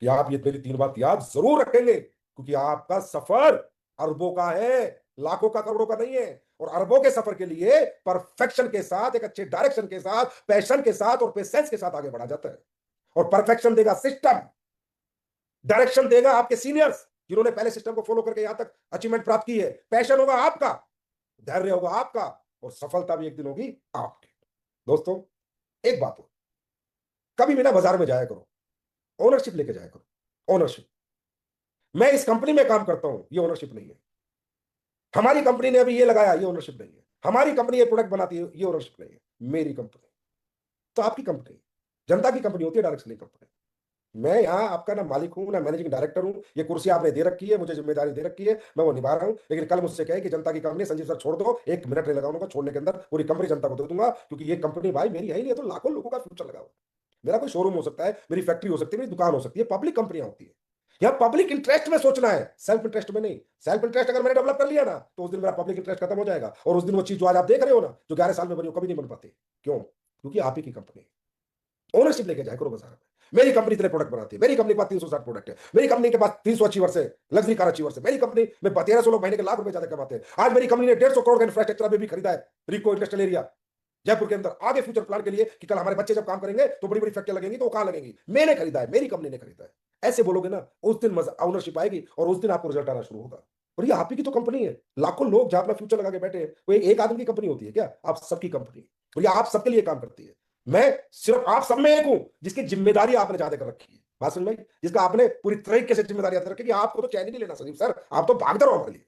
कि आप ये मेरी 3 बात याद जरूर रखेंगे, क्योंकि आपका सफर अरबों का है, लाखों का, करोड़ों का नहीं है। और अरबों के सफर के लिए परफेक्शन के साथ, एक अच्छे डायरेक्शन के साथ, पैशन के साथ और पेशेंस के साथ आगे बढ़ा जाता है। और परफेक्शन देगा सिस्टम, डायरेक्शन देगा आपके सीनियर्स जिन्होंने पहले सिस्टम को फॉलो करके यहां तक अचीवमेंट प्राप्त की है, पैशन होगा आपका, धैर्य होगा आपका, और सफलता भी एक दिन होगी आपकी। दोस्तों, एक बात हो, कभी भी ना बाजार में जाया करो, ओनरशिप लेके जाया करो। ओनरशिप, मैं इस कंपनी में काम करता हूं, ये ओनरशिप नहीं है। हमारी कंपनी ने अभी ये लगाया, ये ओनरशिप नहीं है। हमारी कंपनी ये प्रोडक्ट बनाती है, ये ओनरशिप नहीं है। मेरी कंपनी तो आपकी कंपनी, जनता की कंपनी होती है, डायरेक्ट कंपनी। मैं यहाँ आपका ना मालिक हूं, ना मैनेजिंग डायरेक्टर हूं। ये कुर्सी आपने दे रखी है, मुझे जिम्मेदारी दे रखी है, मैं वो निभा रहा हूं। लेकिन कल मुझसे कहे कि जनता की कंपनी, संजीव सर छोड़ दो, 1 मिनट नहीं लगाऊंगा, छोड़ने के अंदर पूरी कंपनी जनता को दे दूंगा, क्योंकि ये कंपनी भाई मेरी है ही नहीं, तो लाखों लोगों का फ्यूचर लगा हुआ। मेरा कोई शोरूम हो सकता है, मेरी फैक्ट्री हो सकती है, मेरी दुकान हो सकती है, पब्लिक कंपनियां होती है। यहाँ पब्लिक इंटरेस्ट में सोचना है, सेल्फ इंटरेस्ट में नहीं। सेल्फ इंटरेस्ट अगर मैंने डेवलप कर लिया ना, तो उस दिन मेरा पब्लिक इंटरेस्ट खत्म हो जाएगा, और उस दिन वो चीज जो आज आप देख रहे हो ना, जो 11 साल में बनी, वो कभी नहीं बन पाती। क्यों? क्योंकि आप ही की कंपनी। ओनरशिप लेके जाए करो बाजार में। मेरी कंपनी इतने प्रोडक्ट बनाती है, मेरी कंपनी के पास 360 प्रोडक्ट है, मेरी कंपनी के पास 300 अचीवर्स है, लग्जरी कार अचीवर्स है, मेरी कंपनी में 1300 लोग महीने के लाख रुपए ज्यादा कमाते हैं। आज मेरी कंपनी ने 150 करोड़ का इंफ्रास्ट्रक्चर अभी भी खरीदा है, रिको इंडस्ट्रियल एरिया जयपुर के अंदर, आगे फ्यूचर प्लान के लिए, कि कल हमारे बच्चे जब काम करेंगे तो बड़ी बड़ी फैक्ट्री लगेंगी, तो वो कहां लगेंगी? मैंने खरीदा है, मेरी कंपनी ने खरीदा है। ऐसे बोलोगे ना, उस दिन ओनरशिप आएगी, और उस दिन आपको रिजल्ट आना शुरू होगा। और ये आप ही की तो कंपनी है। लाखों लोग जहां अपना फ्यूचर लगा के बैठे हैं, वो एक आदमी की कंपनी होती है क्या? आप सबकी कंपनी, और ये आप सबके लिए काम करती है। मैं सिर्फ आप सब में एक हूं जिसकी जिम्मेदारी आपने ज्यादा कर रखी है। बात समझ में आई? जिसका आपने पूरी तरीके से जिम्मेदारी याद रखी कि आपको तो चैन ही नहीं लेना संदीप सर, आप तो भागदड़ हो हमारे लिए।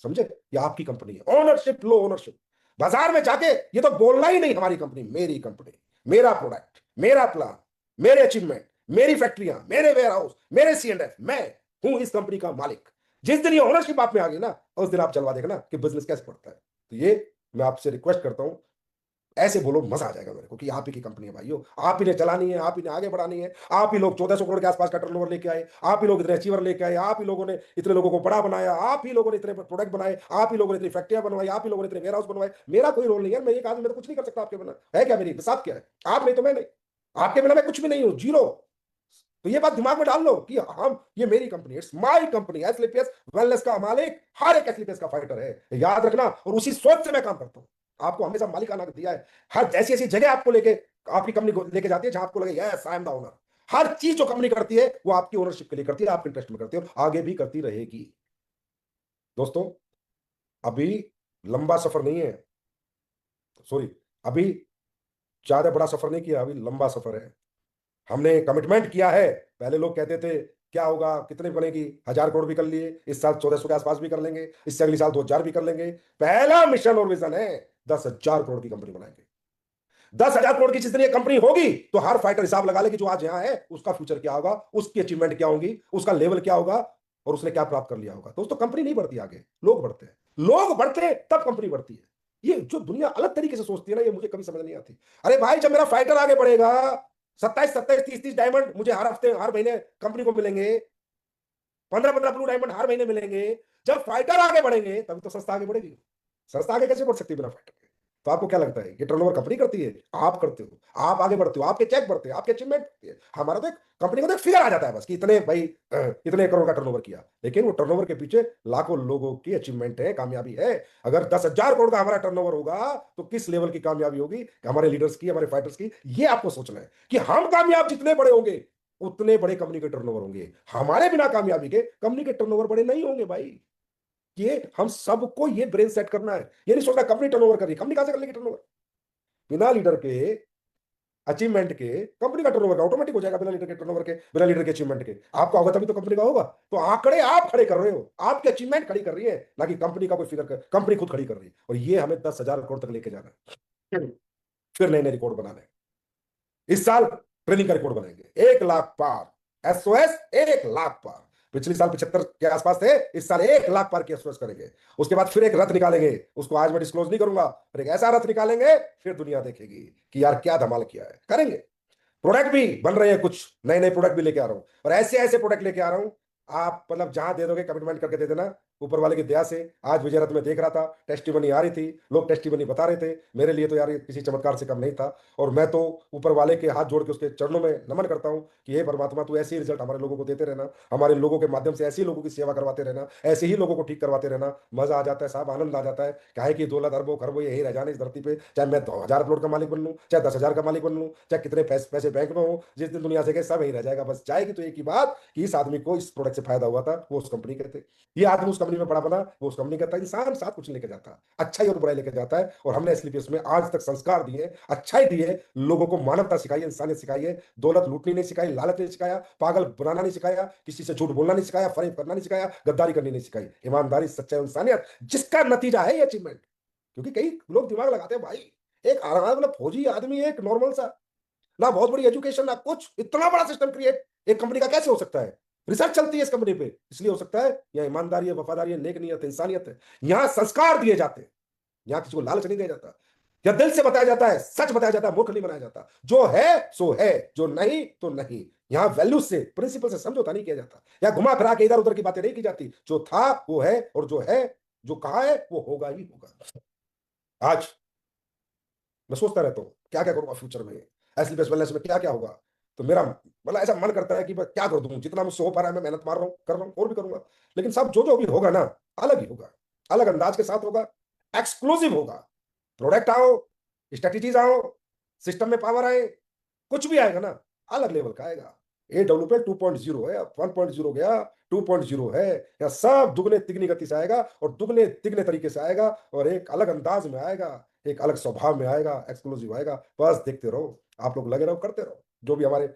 समझे? ये आपकी कंपनी है। ओनरशिप लो, ओनरशिप। बाजार में जाके ये तो बोलना ही नहीं, हमारी कंपनी, मेरी कंपनी, मेरा प्रोडक्ट, मेरा प्लान, मेरे अचीवमेंट, मेरी फैक्ट्रियां, मेरे वेयर हाउस, मेरे C&F, मैं हूं इस कंपनी का मालिक। जिस दिन ये ओनरशिप आप में आ गई ना, उस दिन आप चलवा देखना कि बिजनेस कैसे बढ़ता है। तो ये मैं आपसे रिक्वेस्ट करता हूं, ऐसे बोलो, मजा आ जाएगा मेरे को, कि आप ही की कंपनी है भाइयों, आप ही ने चलानी है, आप ही ने आगे बढ़ानी है। आप ही लोग 1400 करोड़ के आसपास का टर्नओवर लेके आए, आप ही लोग इतने अचीवर लेके आए, आप ही लोगों ने इतने लोगों को बड़ा बनाया, आप ही लोगों ने इतने प्रोडक्ट बनाए, आप ही लोगों ने इतनी फैक्ट्रियां बनवाई, आप ही लोगों ने इतने वेयर हाउस बनवाए। मेरा कोई रोल नहीं है, मैं एक आदमी, मैं तो कुछ नहीं कर सकता आपके बिना। है क्या मेरी साथ? क्या है? आप नहीं तो मैं नहीं, आपके बिना मैं कुछ भी नहीं हूं, जीरो। तो ये बात दिमाग में डाल लो कि हम, ये मेरी company, it's my company. Asclepius wellness का मालिक हर एक एस्क्लेपियस का फाइटर है, याद रखना। और उसी सोच से मैं काम करता हूं। आपको हमेशा मालिकाना दिया है। हर ऐसी ऐसी जगह आपको लेके, आपकी कंपनी को लेके जाती है जहां आपको लगे yes I am the owner. हर चीज जो कंपनी करती है वो आपकी ओनरशिप के लिए करती है, आपके इंटरेस्ट में करती है, और आगे भी करती रहेगी। दोस्तों, अभी लंबा सफर नहीं है, सॉरी, अभी ज्यादा बड़ा सफर नहीं किया, अभी लंबा सफर है। हमने कमिटमेंट किया है। पहले लोग कहते थे क्या होगा, कितने बनेगी, 1000 करोड़ भी कर लिए, इस साल 1400 के आसपास भी कर लेंगे, इससे अगले साल 2000 भी कर लेंगे। पहला मिशन और विजन है 10,000 करोड़ की कंपनी बनाएंगे। 10,000 करोड़ की जिस दिन ये कंपनी होगी, तो हर फाइटर हिसाब लगा ले कि जो आज यहां है उसका फ्यूचर क्या होगा, उसकी अचीवमेंट क्या होगी, उसका लेवल क्या होगा, और उसने क्या प्राप्त कर लिया होगा। दोस्तों, कंपनी नहीं बढ़ती आगे, लोग बढ़ते हैं। लोग बढ़ते हैं तब कंपनी बढ़ती है। ये जो दुनिया अलग तरीके से सोचती है ना, ये मुझे कभी समझ नहीं आती। अरे भाई, जब मेरा फाइटर आगे बढ़ेगा, 27-27, 30-30 डायमंड मुझे हर हफ्ते, हर महीने कंपनी को मिलेंगे, 15-15 ब्लू डायमंड हर महीने मिलेंगे। जब फाइटर आगे बढ़ेंगे तभी तो संस्था आगे बढ़ेगी। संस्था आगे कैसे बढ़ सकती है बिना फाइटर के? तो आपको क्या लगता है, ये टर्नओवर कंपनी करती है? आप करते हो, आप आगे बढ़ते हो, आपके चेक बढ़ते हैं, आपके अचीवमेंट बढ़ते हैं। हमारा तो एक कंपनी को तो एक फिगर आ जाता है बस, कि इतने भाई, इतने करोड़ का टर्नओवर किया। लेकिन वो टर्नओवर के पीछे लाखों लोगों की अचीवमेंट है, कामयाबी है। अगर 10,000 करोड़ का हमारा टर्नओवर होगा, तो किस लेवल की कामयाबी होगी हमारे लीडर्स की, हमारे फाइटर्स की। ये आपको सोचना है कि हम कामयाब जितने बड़े होंगे, उतने बड़े कंपनी के टर्नओवर होंगे। हमारे बिना कामयाबी के कंपनी के टर्नओवर बड़े नहीं होंगे भाई। ये हम सबको ये ब्रेन सेट करना है। ये नहीं सोचना कंपनी टर्नओवर कर रही है, कंपनी कहां से कर लेगी टर्नओवर बिना लीडर के? अचीवमेंट के कंपनी का टर्नओवर का ऑटोमेटिक हो जाएगा, बिना लीडर के टर्नओवर के, बिना लीडर के अचीवमेंट के। आपका होगा तभी तो कंपनी का होगा। तो आंकड़े आप खड़े कर रहे हो, आपकी अचीवमेंट खड़ी कर रही है, ना कि कंपनी का कोई फिगर कर, कंपनी खुद खड़ी कर रही है। और ये हमें 10,000 करोड़ तक लेके जाना है, फिर नए नए रिकॉर्ड बनाने। इस साल ट्रेनिंग का रिकॉर्ड बनाएंगे 1 लाख पार, एसओएस 1 लाख पार। पिछले साल 75 के आसपास थे, इस साल 1 लाख पार की एसओएस करेंगे। उसके बाद फिर एक रथ निकालेंगे, उसको आज मैं डिस्क्लोज नहीं करूंगा, फिर एक ऐसा रथ निकालेंगे, फिर दुनिया देखेगी कि यार क्या धमाल किया है। करेंगे। प्रोडक्ट भी बन रहे हैं, कुछ नए नए प्रोडक्ट भी लेके आ रहा हूं, और ऐसे ऐसे प्रोडक्ट लेके आ रहा हूं। आप मतलब जहां दे दोगे कमिटमेंट करके दे देना, ऊपर वाले की दया से। आज विजय रथ में देख रहा था, टेस्टिमनी आ रही थी, लोग टेस्टिमनी बता रहे थे। मेरे लिए तो यार ये किसी चमत्कार से कम नहीं था। और मैं तो ऊपर वाले के हाथ जोड़ के उसके चरणों में नमन करता हूं कि हे परमात्मा, तू ऐसे ही रिजल्ट हमारे लोगों को देते रहना, हमारे लोगों के माध्यम से ऐसे ही लोगों की सेवा करवाते रहना, ऐसे ही लोगों को ठीक करवाते रहना। मजा आ जाता है साहब, आनंद आ जाता है। काहे कि दौलत अरबों खरबों यही रह जाने इस धरती पे, चाहे मैं 1000 करोड़ का मालिक बन लूं, चाहे 10,000 का मालिक बन लूं, चाहे कितने पैसे बैंक में हो, जिस दिन दुनिया से गए सब यही रह जाएगा। बस जाएगी तो एक ही बात कि इस आदमी को इस प्रोडक्ट से फायदा हुआ था, वो उस कंपनी के थे। ये आदमी उस कंपनी में बड़ा बना, वो उस कंपनी का था। इंसान साथ कुछ लेके जाता है, अच्छाई और बुराई लेके जाता है। और हमने एसलीपीएस में आज तक संस्कार दिए, अच्छाई दी है, लोगों को मानवता सिखाई है, इंसानियत सिखाई है। दौलत लूटनी नहीं सिखाई, लालच नहीं सिखाया, पागल बनाना नहीं सिखाया, किसी से झूठ बोलना नहीं सिखाया, फरेब करना नहीं सिखाया, गद्दारी करनी नहीं सिखाई। ईमानदारी, सच्चाई, इंसानियत, जिसका नतीजा है ये अचीवमेंट। क्योंकि कई लोग दिमाग लगाते हैं भाई, एक आराम मतलब फौजी आदमी, एक नॉर्मल सा, ना बहुत बड़ी एजुकेशन ना कुछ, इतना बड़ा सिस्टम क्रिएट एक कंपनी का कैसे हो सकता है? रिसर्च चलती है इस कंपनी पे, इसलिए हो सकता है। यहाँ ईमानदारी है, वफादारी है, नेक नियत है, इंसानियत है। यहाँ संस्कार दिए जाते हैं, यहाँ किसी को लालच नहीं दिया जाता। या दिल से बताया जाता है, सच बताया जाता है, मूर्ख नहीं बनाया जाता। जो है सो है, जो नहीं तो नहीं। यहाँ वैल्यूज से, प्रिंसिपल से समझौता नहीं किया जाता। या घुमा फिरा के इधर उधर की बातें नहीं की जाती। जो था वो है, और जो है, जो कहा है वो होगा ही होगा। आज मैं सोचता रहता हूँ क्या क्या करूंगा फ्यूचर में, एसली बेस्ट वेलनेस में क्या क्या होगा। तो मेरा मतलब ऐसा मन करता है कि मैं क्या कर दूं, जितना मुझसे हो पा रहा है मैं मेहनत मार रहा हूँ, कर रहा हूँ, और भी करूंगा। लेकिन सब जो जो भी होगा ना, अलग ही होगा, अलग अंदाज के साथ होगा, एक्सक्लूसिव होगा। प्रोडक्ट आओ, स्ट्रेटेजीज आओ, सिस्टम में पावर आए, कुछ भी आएगा ना, अलग लेवल का आएगा। AWP 2.0 है, 1.0 गया, 2.0 है। या सब दुगने तिगनी गति से आएगा, और दुगने तिगने तरीके से आएगा, और एक अलग अंदाज में आएगा, एक अलग स्वभाव में आएगा, एक्सक्लूसिव आएगा। बस देखते रहो, आप लोग लगे रहो, करते रहो, जो भी हमारे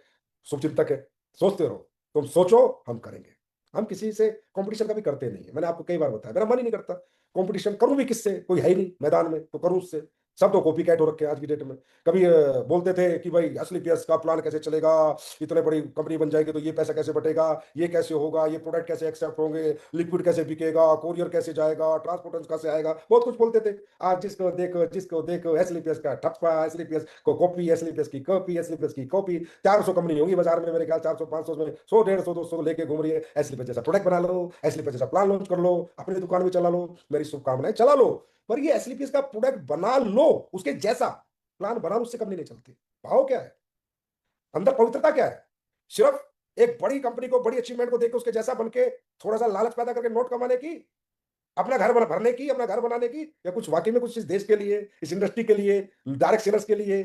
शुभचिंतक है, सोचते रहो। तुम सोचो, हम करेंगे। हम किसी से कंपटीशन कभी करते नहीं है, मैंने आपको कई बार बताया, मेरा मन ही नहीं करता कंपटीशन करूं भी। किससे? कोई है ही नहीं मैदान में, तो करूं उससे? सब तो कॉपी कैट हो रखे हैं आज की डेट में। कभी बोलते थे कि भाई असली पीएस का प्लान कैसे चलेगा, इतने बड़ी कंपनी बन जाएगी तो ये पैसा कैसे बटेगा, ये कैसे होगा, ये प्रोडक्ट कैसे एक्सेप्ट होंगे, लिक्विड कैसे बिकेगा, कोरियर कैसे जाएगा, ट्रांसपोर्टेशन कैसे आएगा, बहुत कुछ बोलते थे। आज जिसको देखो एसलीपीएस का ठप्पा, एसलीपीएस को कॉपी, एसलीपीएस की कॉपी, एसलीपीएस की कॉपी। 400 कंपनी होगी बाजार में मेरे ख्याल, 400 500 में 100 150 200 लेके घूम रही है। एसलीपीएस जैसा प्रोडक्ट बना लो, एसलीपीएस जैसा प्लान लॉन्च कर लो, अपनी दुकान भी चला लो, मेरी शुभकामनाएं, चला लो। पर ये एसलीपीएस का प्रोडक्ट बना लो, उसके जैसा प्लान बना लो, उससे कम नहीं चलती। भाव क्या है अंदर, पवित्रता क्या है? सिर्फ एक बड़ी कंपनी को, बड़ी अचीवमेंट को देख के उसके जैसा बन के थोड़ा सा लालच पैदा करके नोट कमाने की, अपना घर बना भरने की, अपना घर बनाने की, या कुछ वाकई में कुछ इस देश के लिए, इस इंडस्ट्री के लिए, डायरेक्ट सेलर्स के लिए,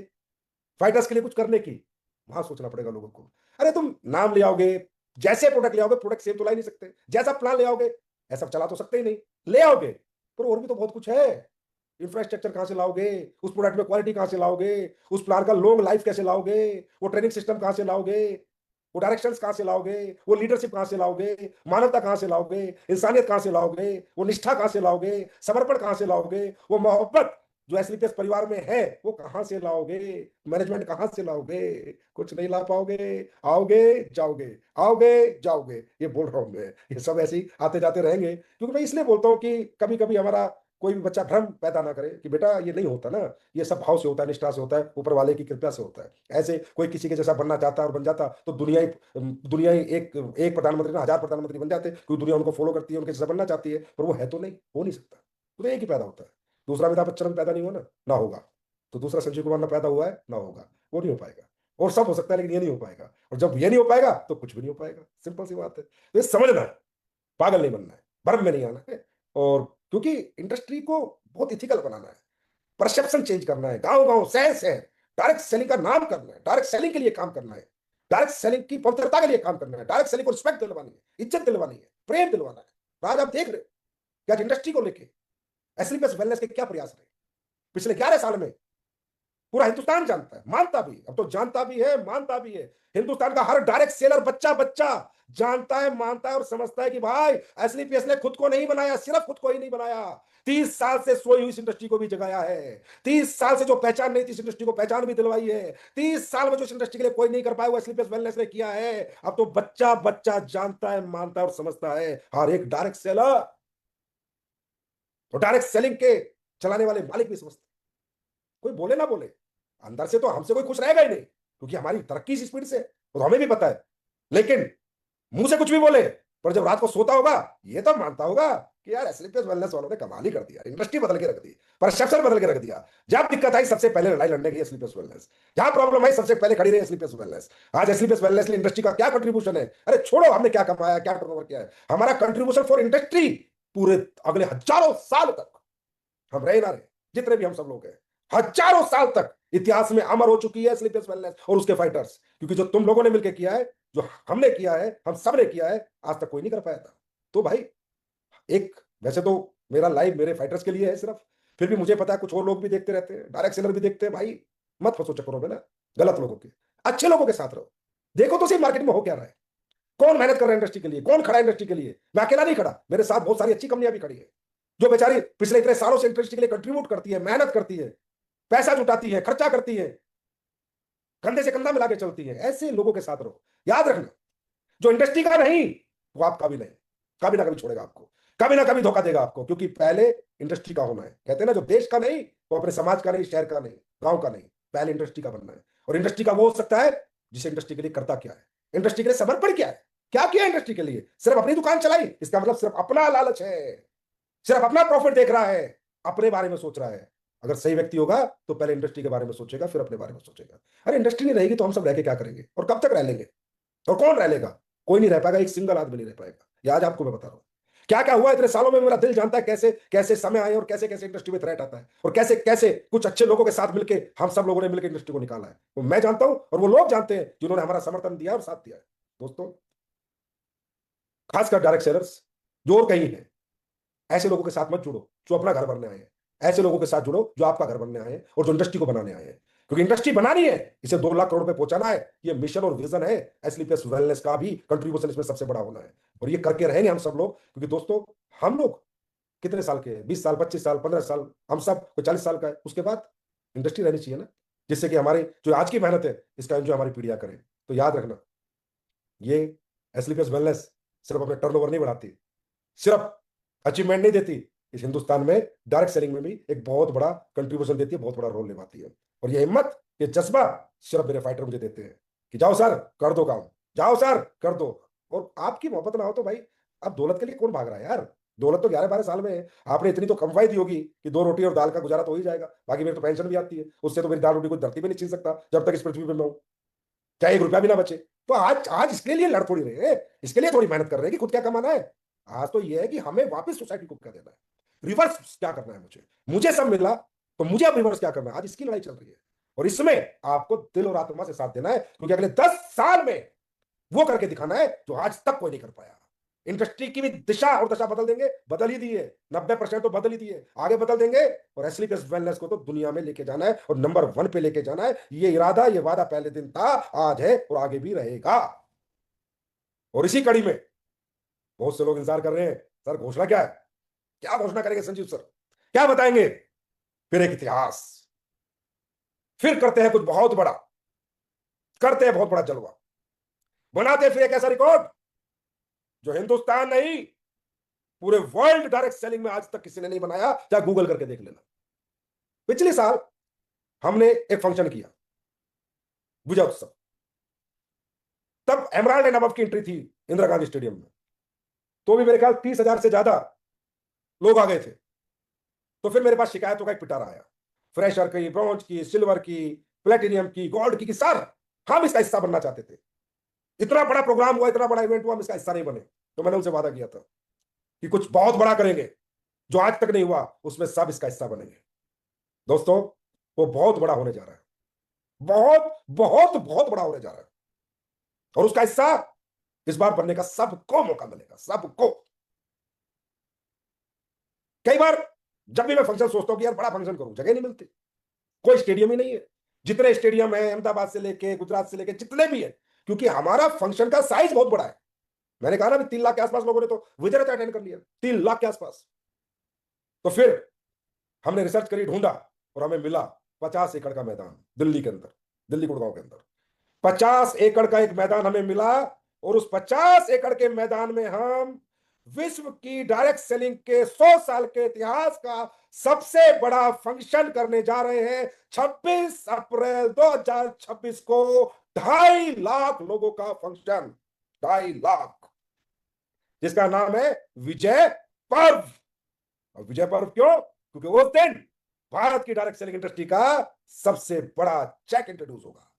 फाइटर्स के लिए कुछ करने की? वहां सोचना पड़ेगा लोगों को। अरे तुम नाम ले आओगे, जैसे प्रोडक्ट ले आओगे, प्रोडक्ट सेम तो ला ही नहीं सकते। जैसा प्लान ले आओगे, ऐसा चला तो सकते ही नहीं, ले आओगे, पर और भी तो बहुत कुछ है। इंफ्रास्ट्रक्चर कहां से लाओगे, उस प्रोडक्ट में क्वालिटी कहां से लाओगे, उस प्लान का लॉन्ग लाइफ कैसे लाओगे, वो ट्रेनिंग सिस्टम कहां से लाओगे, वो डायरेक्शंस कहां से लाओगे, वो लीडरशिप कहां से लाओगे, मानवता कहां से लाओगे, इंसानियत कहां से लाओगे, वो निष्ठा कहां से लाओगे, समर्पण कहां से लाओगे, वो मोहब्बत जो एसलीपीएस परिवार में है वो कहां से लाओगे, मैनेजमेंट कहां से लाओगे? कुछ नहीं ला पाओगे। आओगे जाओगे, आओगे जाओगे, ये बोल रहा हूं मैं। ये सब ऐसे ही आते जाते रहेंगे। क्योंकि मैं इसलिए बोलता हूं कि कभी कभी हमारा कोई भी बच्चा भ्रम पैदा ना करे कि बेटा ये नहीं होता ना, ये सब भाव से होता है, निष्ठा से होता है, ऊपर वाले की कृपा से होता है। ऐसे कोई किसी के जैसा बनना चाहता है और बन जाता तो दुनिया ही एक एक प्रधानमंत्री ना 1000 प्रधानमंत्री बन जाते, क्योंकि दुनिया उनको फॉलो करती है, उनके जैसा बनना चाहती है, पर वो है तो नहीं, हो नहीं सकता। तो एक ही पैदा होता है। दूसरा अमिताभ बच्चन पैदा नहीं हुआ ना होगा। तो दूसरा संजीव कुमार ना पैदा हुआ है ना होगा, वो नहीं हो पाएगा। और सब हो सकता है लेकिन ये नहीं हो पाएगा, और जब ये नहीं हो पाएगा तो कुछ भी नहीं हो पाएगा। सिंपल सी बात है, तो ये समझना है, पागल नहीं बनना है, भ्रम में नहीं आना है। और क्योंकि इंडस्ट्री को बहुत इथिकल बनाना है, परसेप्शन चेंज करना है, गांव गांव शहर शहर डायरेक्ट सेलिंग का नाम करना है, डायरेक्ट सेलिंग के लिए काम करना है, डायरेक्ट सेलिंग की पवित्रता के लिए काम करना है, डायरेक्ट सेलिंग को रिस्पेक्ट दिलवानी है, इज्जत दिलवानी है, प्रेम दिलवाना है। तो आज आप देख रहे हो कि आज इंडस्ट्री को लेके एसलीपीएस वेलनेस के क्या प्रयास रहे पिछले 11 साल में। पूरा हिंदुस्तान जानता है, मानता भी, अब तो जानता भी है, मानता भी है। हिंदुस्तान का हर डायरेक्ट सेलर बच्चा बच्चा जानता है, मानता है और समझता है कि भाई एसलीपीएस ने खुद को नहीं बनाया, सिर्फ खुद को ही नहीं बनाया, 30 साल से सोई हुई इस इंडस्ट्री को भी जगाया है। 30 साल से जो पहचान नहीं थी इस इंडस्ट्री को पहचान भी दिलवाई है। 30 साल में जो इस इंडस्ट्री के लिए कोई नहीं कर पाया वो एसलीपीएस वेलनेस ने किया है। अब तो बच्चा बच्चा जानता है, मानता है और समझता है। हर एक डायरेक्ट सेलर और डायरेक्ट सेलिंग के चलाने वाले मालिक भी समझते, कोई बोले ना बोले, अंदर से तो हमसे कोई खुश रहेगा ही नहीं, क्योंकि हमारी तरक्की इस स्पीड से, तो हमें भी पता है। लेकिन मुंह से कुछ भी बोले, पर जब रात को सोता होगा ये तो मानता होगा कि यार एसलीपीएस वेलनेस वालों ने कमाल ही कर दिया, इंडस्ट्री बदल के रख दी, परसेप्शन बदल के रख दिया। जब दिक्कत आई सबसे पहले लड़ाई लड़ने की एसलीपीएस वेलनेस, जहां प्रॉब्लम आई सबसे पहले खड़ी रही एसलीपीएस वेलनेस। आज एसलीपीएस वेलनेस ने इंडस्ट्री का क्या कंट्रीब्यूशन है, अरे छोड़ो हमने क्या कमाया, क्या टर्नओवर किया है, हमारा कंट्रीब्यूशन फॉर इंडस्ट्री पूरे अगले हजारों साल तक, हम रहे ना रहे, जितने भी हम सब लोग हैं, हजारों साल तक इतिहास में अमर हो चुकी है स्लीपर्स वेलनेस और उसके फाइटर्स। क्योंकि जो तुम लोगों ने मिलकर किया है, जो हमने किया है, हम सब ने किया है, आज तक कोई नहीं कर पाया था। तो भाई एक, वैसे तो मेरा लाइव मेरे फाइटर्स के लिए है सिर्फ, फिर भी मुझे पता है कुछ और लोग भी देखते रहते हैं, डायरेक्ट सेलर भी देखते हैं। भाई मत फंसो चक्करों में ना, गलत लोगों के, अच्छे लोगों के साथ रहो। देखो तो सही मार्केट में हो क्या रहा है, कौन मेहनत कर रहा है इंडस्ट्री के लिए, कौन खड़ा है इंडस्ट्री के लिए। मैं अकेला नहीं खड़ा, मेरे साथ बहुत सारी अच्छी कंपनियां भी खड़ी है, जो बेचारी पिछले इतने सालों से इंडस्ट्री के लिए कंट्रीब्यूट करती है, मेहनत करती है, पैसा जुटाती है, खर्चा करती है, कंधे से कंधा मिला के चलती है। ऐसे लोगों के साथ रहो। याद रखना, जो इंडस्ट्री का नहीं वो आपका भी नहीं, कभी ना कभी छोड़ेगा आपको, कभी ना कभी धोखा देगा आपको। क्योंकि पहले इंडस्ट्री का होना है, कहते हैं ना, जो देश का नहीं वो अपने समाज का नहीं, शहर का नहीं, गांव का नहीं, पहले इंडस्ट्री का बनना है। और इंडस्ट्री का वो हो सकता है जिसे इंडस्ट्री के लिए करता क्या है, इंडस्ट्री के लिए समर्पण क्या है, क्या किया इंडस्ट्री के लिए। सिर्फ अपनी दुकान चलाई इसका मतलब सिर्फ अपना लालच है, सिर्फ अपना प्रॉफिट देख रहा है, अपने बारे में सोच रहा है। अगर सही व्यक्ति होगा तो पहले इंडस्ट्री के बारे में सोचेगा, फिर अपने बारे में सोचेगा। अरे इंडस्ट्री नहीं रहेगी तो हम सब रह के क्या करेंगे, और कब तक रह लेंगे, और कौन रह लेगा, कोई नहीं रह पाएगा, एक सिंगल आदमी नहीं रह पाएगा। ये आज आपको मैं बता रहा हूं क्या क्या हुआ इतने सालों में। मेरा दिल जानता है कैसे कैसे समय आए और कैसे कैसे इंडस्ट्री में थ्रेट आता है, और कैसे कैसे कुछ अच्छे लोगों के साथ मिलकर हम सब लोगों ने मिलकर इंडस्ट्री को निकाला है। वो मैं जानता हूं और वो लोग जानते हैं जिन्होंने हमारा समर्थन दिया और साथ दिया है। दोस्तों, खासकर डायरेक्ट सेलर्स जो और कहीं है, ऐसे लोगों के साथ मत जुड़ो जो अपना घर बनने आए हैं। ऐसे लोगों के साथ जुड़ो जो आपका घर बनने आए हैं और जो इंडस्ट्री को बनाने आए हैं। क्योंकि इंडस्ट्री बनानी है, इसे 2 लाख करोड़ पे पहुंचाना है, ये मिशन और विजन है। एसलीपीएस वेलनेस का भी कंट्रीब्यूशन इसमें सबसे बड़ा होना है, और ये करके रहेंगे हम सब लोग। क्योंकि दोस्तों, हम लोग कितने साल के हैं, 20 साल, 25 साल, 15 साल, हम सब कोई 40 साल का है, उसके बाद इंडस्ट्री रहनी चाहिए ना, जिससे कि हमारी जो आज की मेहनत है इसका एंजॉय हमारी पीढ़ियां करें। तो याद रखना, ये एसलीपीएस वेलनेस सिर्फ अपने टर्नओवर नहीं बढ़ाती, सिर्फ अचीवमेंट नहीं देती, इस हिंदुस्तान में डायरेक्ट सेलिंग में भी एक बहुत बड़ा कंट्रीब्यूशन देती है, बहुत बड़ा रोल निभाती है। और ये हिम्मत, ये जज्बा सिर्फ मेरे फाइटर मुझे देते हैं कि जाओ सर कर दो काम, जाओ सर कर दो। और आपकी मोहब्बत ना हो तो भाई, अब दौलत के लिए कौन भाग रहा है यार, दौलत तो 11-12 साल में है, आपने इतनी तो कमवाई दी होगी कि 2 रोटी और दाल का गुजारा तो हो ही जाएगा। बाकी मेरी तो पेंशन भी आती है, उससे तो मेरी दाल रोटी को धरती पे नहीं छीन सकता जब तक इस पृथ्वी पे मैं हूं, चाहे 1 रुपया भी ना बचे। तो आज आज इसके लिए लड़ थोड़ी रहे हैं, इसके लिए थोड़ी मेहनत कर रहे हैं कि खुद क्या कमाना है। आज तो ये है कि हमें वापस सोसाइटी को क्या देना है, रिवर्स क्या करना है। मुझे मुझे सब मिला, तो मुझे अब रिवर्स क्या करना है, आज इसकी लड़ाई चल रही है। और इसमें आपको दिल और आत्मा से साथ देना है, क्योंकि अगले 10 साल में वो करके दिखाना है जो आज तक कोई नहीं कर पाया। इंडस्ट्री की भी दिशा और दशा बदल देंगे, बदल ही दी है, 90% तो बदल ही दी है, आगे बदल देंगे। और एसलीपीएस वेलनेस को तो दुनिया में लेके जाना है और नंबर 1 पे लेके जाना है। ये इरादा, ये वादा पहले दिन था, आज है और आगे भी रहेगा। और इसी कड़ी में बहुत से लोग इंतजार कर रहे हैं, सर घोषणा क्या है, क्या घोषणा करेंगे संजीव सर, क्या बताएंगे। फिर एक इतिहास, फिर करते हैं कुछ बहुत बड़ा, करते हैं बहुत बड़ा जलवा, बनाते हैं फिर एक ऐसा रिकॉर्ड जो हिंदुस्तान नहीं पूरे वर्ल्ड डायरेक्ट सेलिंग में आज तक किसी ने नहीं बनाया। चाहे गूगल करके देख लेना। पिछले साल हमने एक फंक्शन किया, विजय उत्सव, तब एमराल्ड एंड अबव की एंट्री थी इंदिरा गांधी स्टेडियम में, तो भी मेरे ख्याल 30,000 से ज्यादा लोग आ गए थे। तो फिर मेरे पास शिकायतों का एक पिटारा आया, फ्रेशर की, ब्रॉन्ज की, सिल्वर की, प्लेटिनियम की, गोल्ड की, सर हम इसका हिस्सा बनना चाहते थे। इतना बड़ा प्रोग्राम हुआ, इतना बड़ा इवेंट हुआ, हम इसका हिस्सा नहीं बने। तो मैंने उनसे वादा किया था कि कुछ बहुत बड़ा करेंगे, जो आज तक नहीं हुआ उसमें सब इसका हिस्सा बनेंगे। दोस्तों, वो बहुत बड़ा होने जा रहा है, बहुत बहुत बहुत बड़ा होने जा रहा है, और उसका हिस्सा इस बार बनने का सबको मौका मिलेगा, सबको। कई बार जब भी मैं फंक्शन सोचता हूं कि यार बड़ा फंक्शन करूं, जगह नहीं मिलती, कोई स्टेडियम ही नहीं है। जितने स्टेडियम है अहमदाबाद से लेके गुजरात से लेके जितने भी है, क्योंकि हमारा फंक्शन का साइज बहुत बड़ा है। मैंने कहा ना भी 3 लाख के आसपास लोगों ने तो विजय अटेंड कर लिया, 3 लाख के आसपास। तो फिर हमने रिसर्च करी, ढूंढा, और हमें मिला 50 एकड़ का मैदान दिल्ली के अंदर, दिल्ली गुड़गांव के अंदर 50 एकड़ का एक मैदान हमें मिला। और उस 50 एकड़ के मैदान में हम विश्व की डायरेक्ट सेलिंग के 100 साल के इतिहास का सबसे बड़ा फंक्शन करने जा रहे हैं। 26 अप्रैल 2026 को 2.5 लाख लोगों का फंक्शन, 2.5 लाख, जिसका नाम है विजय पर्व। और विजय पर्व क्यों? क्योंकि उस दिन भारत की डायरेक्ट सेलिंग इंडस्ट्री का सबसे बड़ा चेक इंट्रोड्यूस होगा,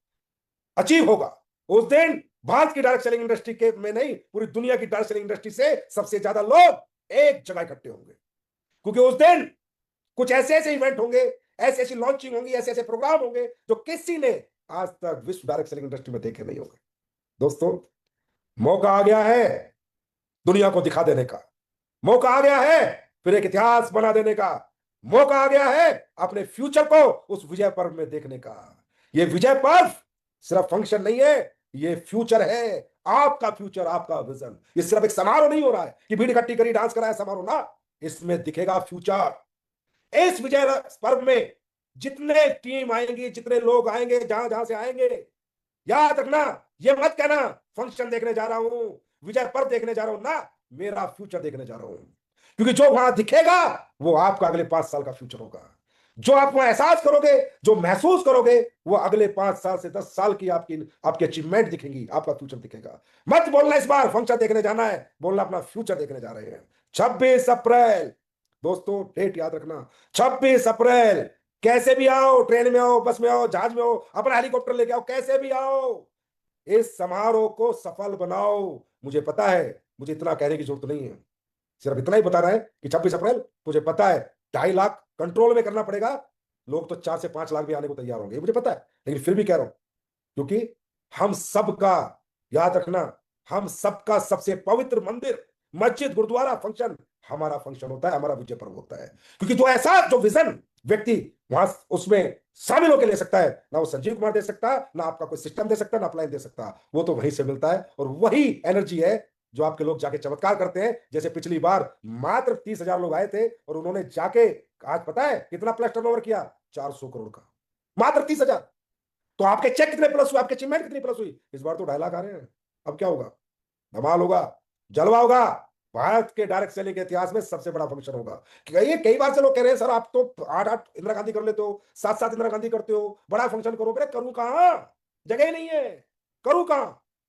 अचीव होगा। उस दिन भारत की डायरेक्ट सेलिंग इंडस्ट्री के में नहीं, पूरी दुनिया की डायरेक्ट सेलिंग इंडस्ट्री से सबसे ज्यादा लोग एक जगह इकट्ठे होंगे, क्योंकि उस दिन कुछ ऐसे ऐसे इवेंट होंगे, ऐसी ऐसी लॉन्चिंग होंगी, ऐसे ऐसे प्रोग्राम होंगे जो किसी ने आज तक विश्व डायरेक्ट सेलिंग इंडस्ट्री में देखे नहीं होंगे। दोस्तों, मौका आ गया है दुनिया को दिखा देने का, मौका आ गया है फिर एक इतिहास बना देने का, मौका आ गया है अपने फ्यूचर को उस विजय पर्व में देखने का। ये विजय पर्व सिर्फ फंक्शन नहीं है, ये फ्यूचर है, आपका फ्यूचर, आपका विजन। ये सिर्फ एक समारोह नहीं हो रहा है कि भीड़ इकट्ठी करी डांस कराया, समारोह ना, इसमें दिखेगा फ्यूचर। इस विजय पर्व में जितने टीम आएंगी, जितने लोग आएंगे, जहां जहां से आएंगे, याद रखना, ये मत कहना फंक्शन देखने जा रहा हूं, विजय पर्व देखने जा रहा हूं, ना, मेरा फ्यूचर देखने जा रहा हूं। क्योंकि जो वहां दिखेगा वो आपका अगले 5 साल का फ्यूचर होगा। जो आप वहां एहसास करोगे, जो महसूस करोगे, वो अगले 5 साल से 10 साल की आपकी अचीवमेंट दिखेंगी, आपका फ्यूचर दिखेगा। मत बोलना इस बार फंक्शन देखने जाना है, बोलना अपना फ्यूचर देखने जा रहे हैं। 26 अप्रैल, दोस्तों डेट याद रखना, 26 अप्रैल। कैसे भी आओ, ट्रेन में आओ, बस में आओ, जहाज में आओ, अपना हेलीकॉप्टर लेके आओ, कैसे भी आओ, इस समारोह को सफल बनाओ। मुझे पता है, मुझे इतना कहने की जरूरत नहीं है, सिर्फ इतना ही बता रहा है कि 26 अप्रैल, मुझे पता है 2.5 लाख कंट्रोल में करना पड़ेगा, लोग तो 4 से 5 लाख भी आने को तैयार होंगे, मुझे पता है, लेकिन फिर भी कह रहा हूं, क्योंकि हम सबका, याद रखना, हम सबका सबसे पवित्र मंदिर, मस्जिद, गुरुद्वारा फंक्शन हमारा फंक्शन होता है, हमारा विजय पर्व होता है। क्योंकि जो ऐसा, जो विजन व्यक्ति वहां उसमें शामिल होकर ले सकता है, ना वो संजीव कुमार दे सकता, ना आपका कोई सिस्टम दे सकता, ना अपलाइन दे सकता, वो तो वहीं से मिलता है। और वही एनर्जी है जो आपके लोग जाके चमत्कार करते हैं। जैसे पिछली बार मात्र 30,000 लोग आए थे और उन्होंने जाके, आज पता है कितना प्लस टर्नओवर किया? 400 करोड़ का, मात्र 30,000। तो आपके चेक कितने प्लस हुए, आपके अचीवमेंट कितनी प्लस हुई? इस बार तो 2.5 लाख आ रहे हैं। अब क्या होगा? धमाल होगा, जलवा होगा, भारत के डायरेक्ट सेलिंग के इतिहास में सबसे बड़ा फंक्शन होगा। ये कई बार से लोग कह रहे हैं सर आप तो 8-8 इंदिरा गांधी कर लेते हो, 7-7 इंदिरा गांधी करते हो, बड़ा फंक्शन करो। अरे करूं कहां, जगह ही नहीं है, करूं कहां?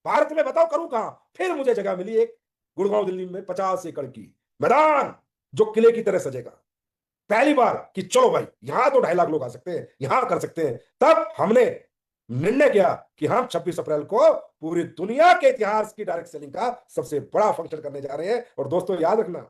भारत में बताओ करूं कहां? फिर मुझे जगह मिली एक गुड़गांव दिल्ली में 50 एकड़ की मैदान, जो किले की तरह सजेगा। पहली बार कि चलो भाई यहां तो 2.5 लाख लोग आ सकते हैं, यहां कर सकते हैं। तब हमने निर्णय किया कि हम 26 अप्रैल को पूरी दुनिया के इतिहास की डायरेक्ट सेलिंग का सबसे बड़ा फंक्शन करने जा रहे हैं। और दोस्तों याद रखना,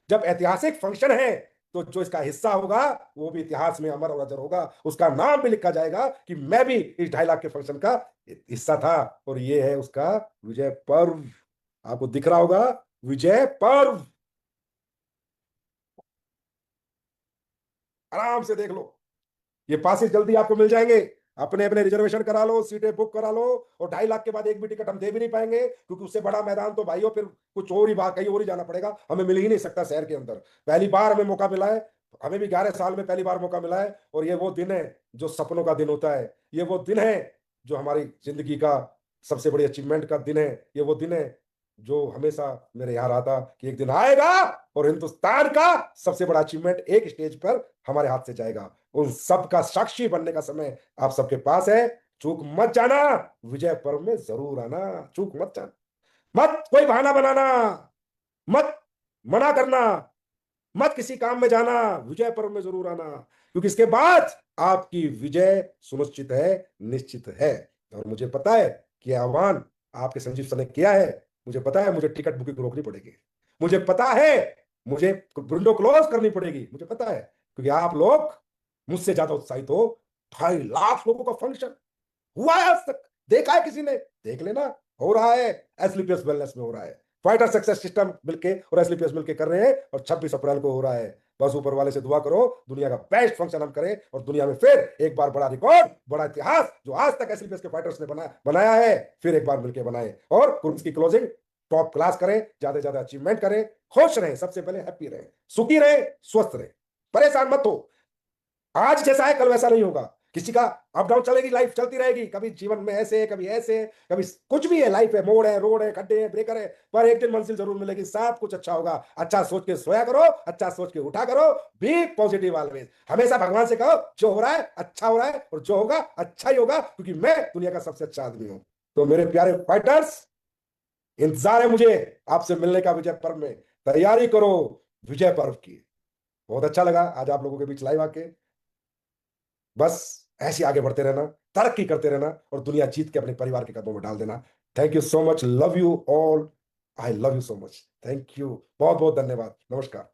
जब ऐतिहासिक फंक्शन है तो जो इसका हिस्सा होगा वो भी इतिहास में अमर और अजर होगा, उसका नाम भी लिखा जाएगा कि मैं भी इस 2.5 लाख के फंक्शन का हिस्सा था। और ये है उसका विजय पर्व, आपको दिख रहा होगा, विजय पर्व। आराम से देख लो, ये पासेस जल्दी आपको मिल जाएंगे। अपने अपने रिजर्वेशन करा लो, सीटें बुक करा लो। और 2.5 लाख के बाद एक भी टिकट हम दे भी नहीं पाएंगे, क्योंकि उससे बड़ा मैदान तो भाइयों फिर कुछ और ही बात, कहीं और ही जाना पड़ेगा, हमें मिल ही नहीं सकता शहर के अंदर। पहली बार हमें मौका मिला है, हमें भी 11 साल में पहली बार मौका मिला है। और ये वो दिन है जो सपनों का दिन होता है, ये वो दिन है जो हमारी जिंदगी का सबसे बड़ी अचीवमेंट का दिन है, ये वो दिन है जो हमेशा मेरे यहाँ रहा था कि एक दिन आएगा और हिंदुस्तान का सबसे बड़ा अचीवमेंट एक स्टेज पर हमारे हाथ से जाएगा। उन सब का साक्षी बनने का समय आप सबके पास है। चूक मत जाना, विजय पर्व में जरूर आना, चूक मत जाना, मत कोई बहाना बनाना, मत मना करना, मत किसी काम में जाना, विजय पर्व में जरूर आना, क्योंकि इसके बाद आपकी विजय सुनिश्चित है, निश्चित है। और मुझे पता है कि आह्वान आपके संजीव सर ने किया है, मुझे पता है मुझे टिकट बुकिंग रोकनी पड़ेगी, मुझे पता है मुझे विंडो क्लोज करनी पड़ेगी, मुझे पता है, क्योंकि आप लोग मुझसे ज्यादा उत्साहित हो। 2.5 लाख लोगों का फंक्शन हुआ है आज तक, देखा है किसी ने? देख लेना, हो रहा है, एसलीपीएस वेलनेस में हो रहा है, फाइटर सक्सेस सिस्टम मिलके और एसलीपीएस मिलके कर रहे हैं, और 26 अप्रैल को हो रहा है। बस ऊपर वाले से दुआ करो दुनिया का बेस्ट फंक्शन हम करें और दुनिया में फिर एक बार बड़ा रिकॉर्ड, बड़ा इतिहास जो आज तक एसएलपीएस के फाइटर्स ने बनाया है, फिर एक बार मिलकर बनाए और इसकी क्लोजिंग टॉप क्लास करें, ज्यादा से ज्यादा अचीवमेंट करें, खुश रहें, सबसे पहले हैप्पी रहें, सुखी रहें, स्वस्थ रहें, परेशान मत हो। आज जैसा है कल वैसा नहीं होगा, किसी का अप डाउन चलेगी, लाइफ चलती रहेगी, कभी जीवन में ऐसे है, कभी ऐसे है, कभी कुछ भी है, लाइफ है, मोड़ है, रोड है, खड्डे है, ब्रेकर है, पर एक दिन मंजिल जरूर मिलेगी, सब कुछ अच्छा होगा। अच्छा सोच के सोया करो, अच्छा सोच के उठा करो, बी पॉजिटिव ऑलवेज। हमेशा भगवान से कहो जो हो रहा है अच्छा हो रहा है और जो होगा अच्छा ही होगा, क्योंकि मैं दुनिया का सबसे अच्छा आदमी हूं। तो मेरे प्यारे फाइटर्स, इंतजार है मुझे आपसे मिलने का विजय पर्व में, तैयारी करो विजय पर्व की। बहुत अच्छा लगा आज आप लोगों के बीच लाइव आके। बस ऐसे आगे बढ़ते रहना, तरक्की करते रहना और दुनिया जीत के अपने परिवार के कदमों में डाल देना। Thank you so much, love you all, I love you so much, thank you, बहुत बहुत धन्यवाद, नमस्कार।